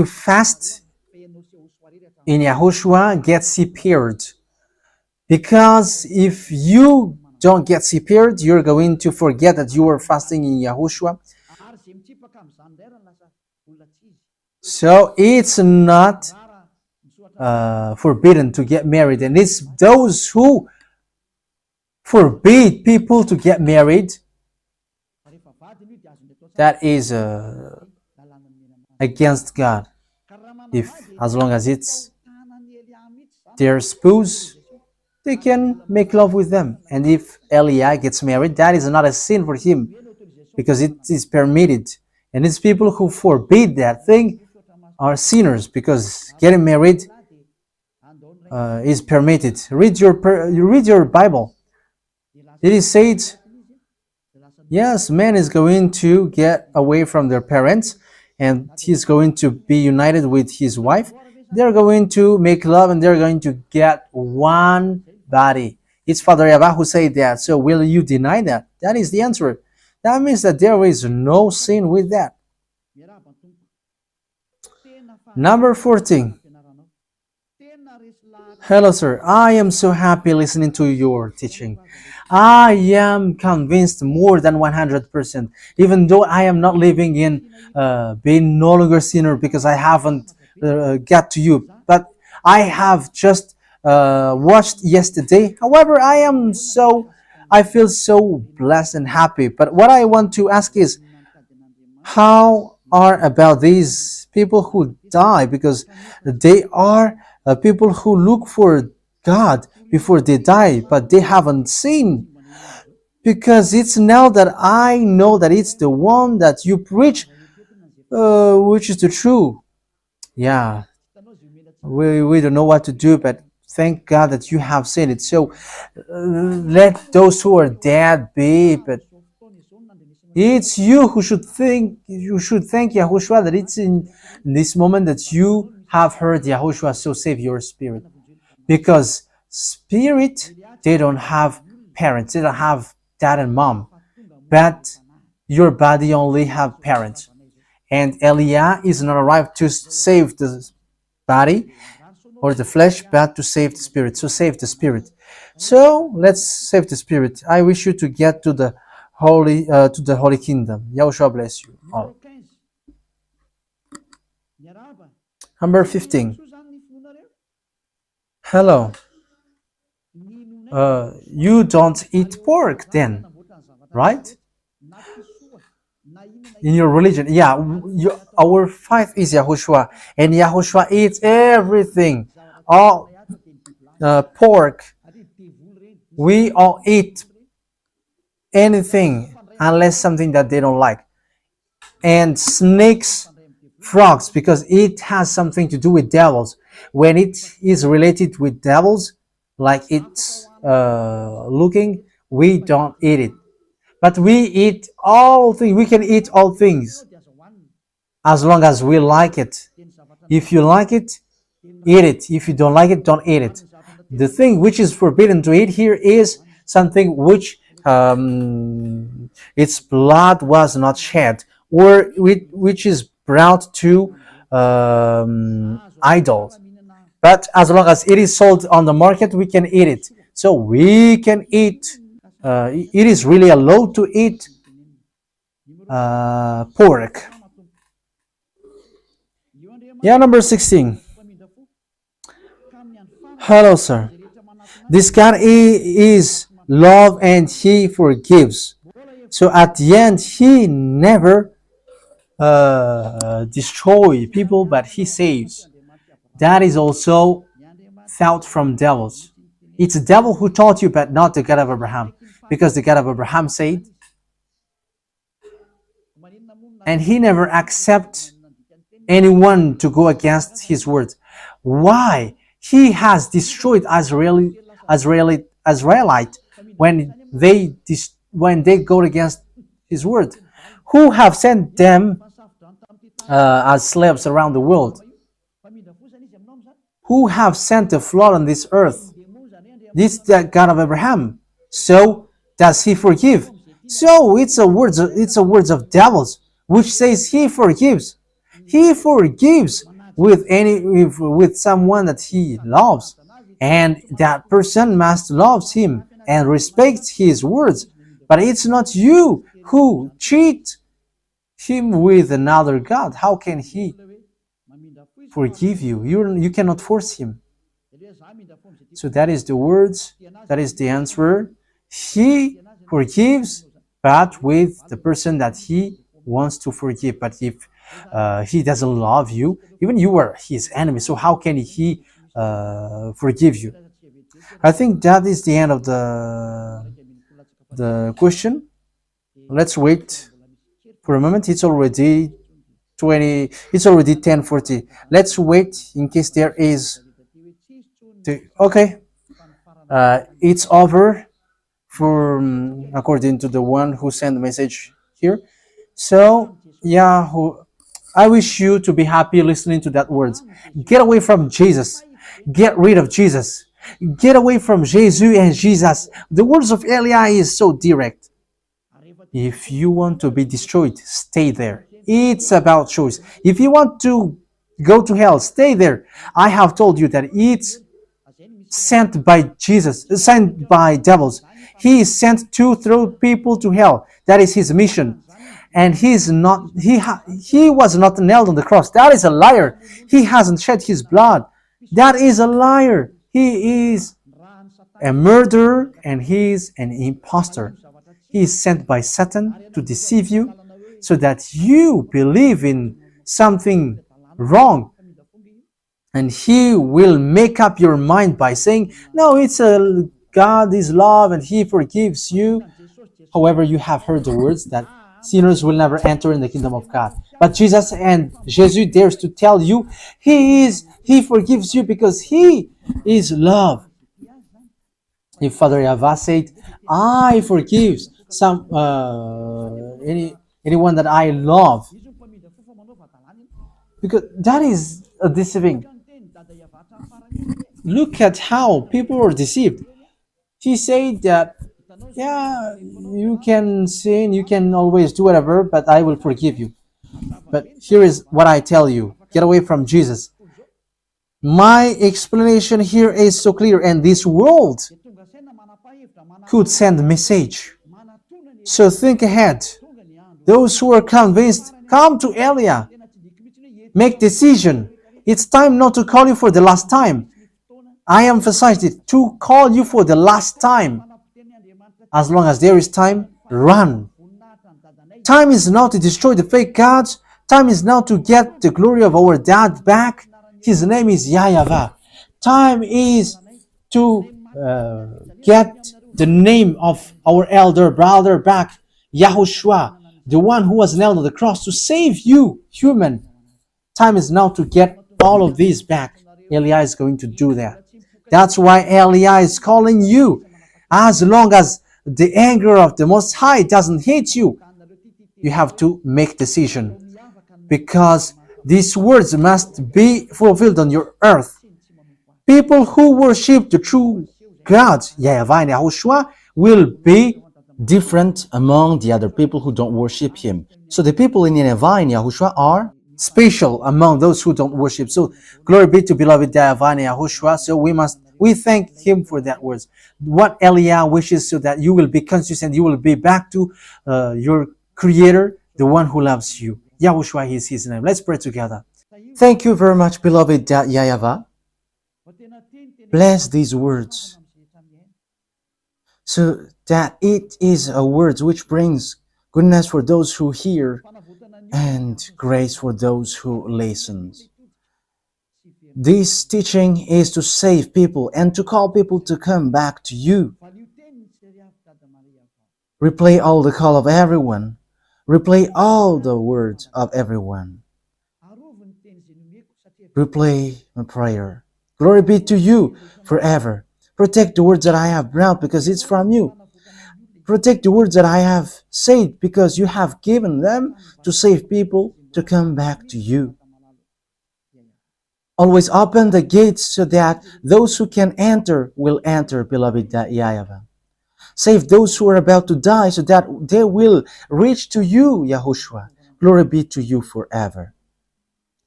fast in Yahushua, get prepared. Because if you don't get prepared, you're going to forget that you are fasting in Yahushua. So it's not forbidden to get married, and it's those who forbid people to get married that is against God. If as long as it's their spouse, they can make love with them. And if Eliah gets married, that is not a sin for him because it is permitted. And it's people who forbid that thing are sinners because getting married is permitted. You read your Bible. It is said, yes, man is going to get away from their parents and he's going to be united with his wife. They're going to make love and they're going to get one body. It's Father YAHVAH who said that. So will you deny that? That is the answer. That means that there is no sin with that. Number 14. Hello, sir. I am so happy listening to your teaching. I am convinced more than 100%, even though I am not living in being no longer sinner because I haven't got to you. But I have just watched yesterday. However, I feel so blessed and happy. But what I want to ask is, how are about these people who die? Because they are people who look for God before they die, but they haven't seen. Because it's now that I know that it's the one that you preach, which is the truth. Yeah, we don't know what to do, but thank God that you have seen it. So let those who are dead be, but it's you who should think, you should thank Yahushua that it's in this moment that you have heard Yahushua, so save your spirit. Because spirit, they don't have parents, they don't have dad and mom, but your body only have parents. And Eliah is not arrived to save the body or the flesh, but to save the spirit. So save the spirit. So let's save the spirit. I wish you to get to the holy kingdom. Yahushua bless you all. Number 15. Hello. You don't eat pork then, right? In your religion, yeah. Our faith is Yahushua, and Yahushua eats everything, all pork. We all eat anything unless something that they don't like. And snakes, frogs, because it has something to do with devils. When it is related with devils, like it's looking, we don't eat it. But we eat all things. We can eat all things as long as we like it. If you like it, eat it. If you don't like it, don't eat it. The thing which is forbidden to eat here is something which its blood was not shed, or which is brought to idols. But as long as it is sold on the market, we can eat it. So we can eat. It is really allowed to eat pork. Yeah, number 16. Hello, sir. This God is love and He forgives. So at the end, He never destroy people, but He saves. That is also thought from devils. It's the devil who taught you, but not the God of Abraham, because the God of Abraham said, and He never accept anyone to go against His word. Why? He has destroyed Israelite when they go against His word. Who have sent them as slaves around the world? Who have sent the flood on this earth? This is the God of Abraham. So does He forgive? So it's a words of devils, which says He forgives. He forgives with someone that He loves, and that person must love Him and respect His words. But it's not you who cheat Him with another God. How can He forgive you? You cannot force Him. So that is the words, that is the answer. He forgives, but with the person that He wants to forgive. But if He doesn't love you, even you are His enemy, so how can He forgive you? I think that is the end of the question. Let's wait for a moment. It's already 10:40. Let's wait in case there is okay. It's over for according to the one who sent the message here. So I wish you to be happy listening to that words. Get away from Jesus. Get rid of Jesus. Get away from Jesus and Jesus. The words of Eli is so direct. If you want to be destroyed, stay there. It's about choice. If you want to go to hell, stay there. I have told you that it's sent by Jesus, sent by devils. He is sent to throw people to hell. That is His mission. And he was not nailed on the cross. That is a liar. He hasn't shed His blood. That is a liar. He is a murderer and he is an impostor. He is sent by Satan to deceive you so that you believe in something wrong. And he will make up your mind by saying, no, God is love and He forgives you. However, you have heard the words that sinners will never enter in the kingdom of God. But Jesus dares to tell you, He forgives you because He is love. If Father YAHVAH said, I forgive anyone that I love, because that is a deceiving. Look at how people are deceived. He said that, you can sin, you can always do whatever, but I will forgive you. But here is what I tell you. Get away from Jesus. My explanation here is so clear, and this world could send a message. So think ahead. Those who are convinced, come to Elia. Make decision. It's time not to call you for the last time. I emphasized it, to call you for the last time. As long as there is time, run. Time is now to destroy the fake gods. Time is now to get the glory of our dad back. His name is YAHVAH. Time is to get the name of our elder brother back, YAHOSHUAH, the one who was nailed on the cross to save you, human. Time is now to get all of these back. Eli is going to do that. That's why Eli is calling you. As long as the anger of the Most High doesn't hit you, you have to make decision, because these words must be fulfilled on your earth. People who worship the true God, YAHVAH and YAHOSHUAH, will be different among the other people who don't worship Him. So the people in YAHVAH and YAHOSHUAH are special among those who don't worship. So glory be to beloved YAHVAH and YAHOSHUAH. So we thank Him for that words. What Eliah wishes, so that you will be conscious and you will be back to your Creator, the one who loves you. Yahushua is his name. Let's pray together. Thank you very much, beloved YAHVAH. Bless these words so that it is a word which brings goodness for those who hear and grace for those who listen. This teaching is to save people and to call people to come back to you. Replay all the call of everyone. Replay all the words of everyone. Replay my prayer. Glory be to you forever. Protect the words that I have brought because it's from you. Protect the words that I have said because you have given them to save people to come back to you. Always open the gates so that those who can enter will enter, beloved YAHVAH. Save those who are about to die so that they will reach to you, YAHOSHUAH. Glory be to you forever.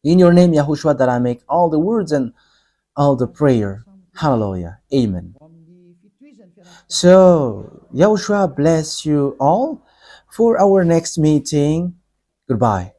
In your name, YAHOSHUAH, that I make all the words and all the prayer. Hallelujah. Amen. So, YAHOSHUAH bless you all for our next meeting. Goodbye.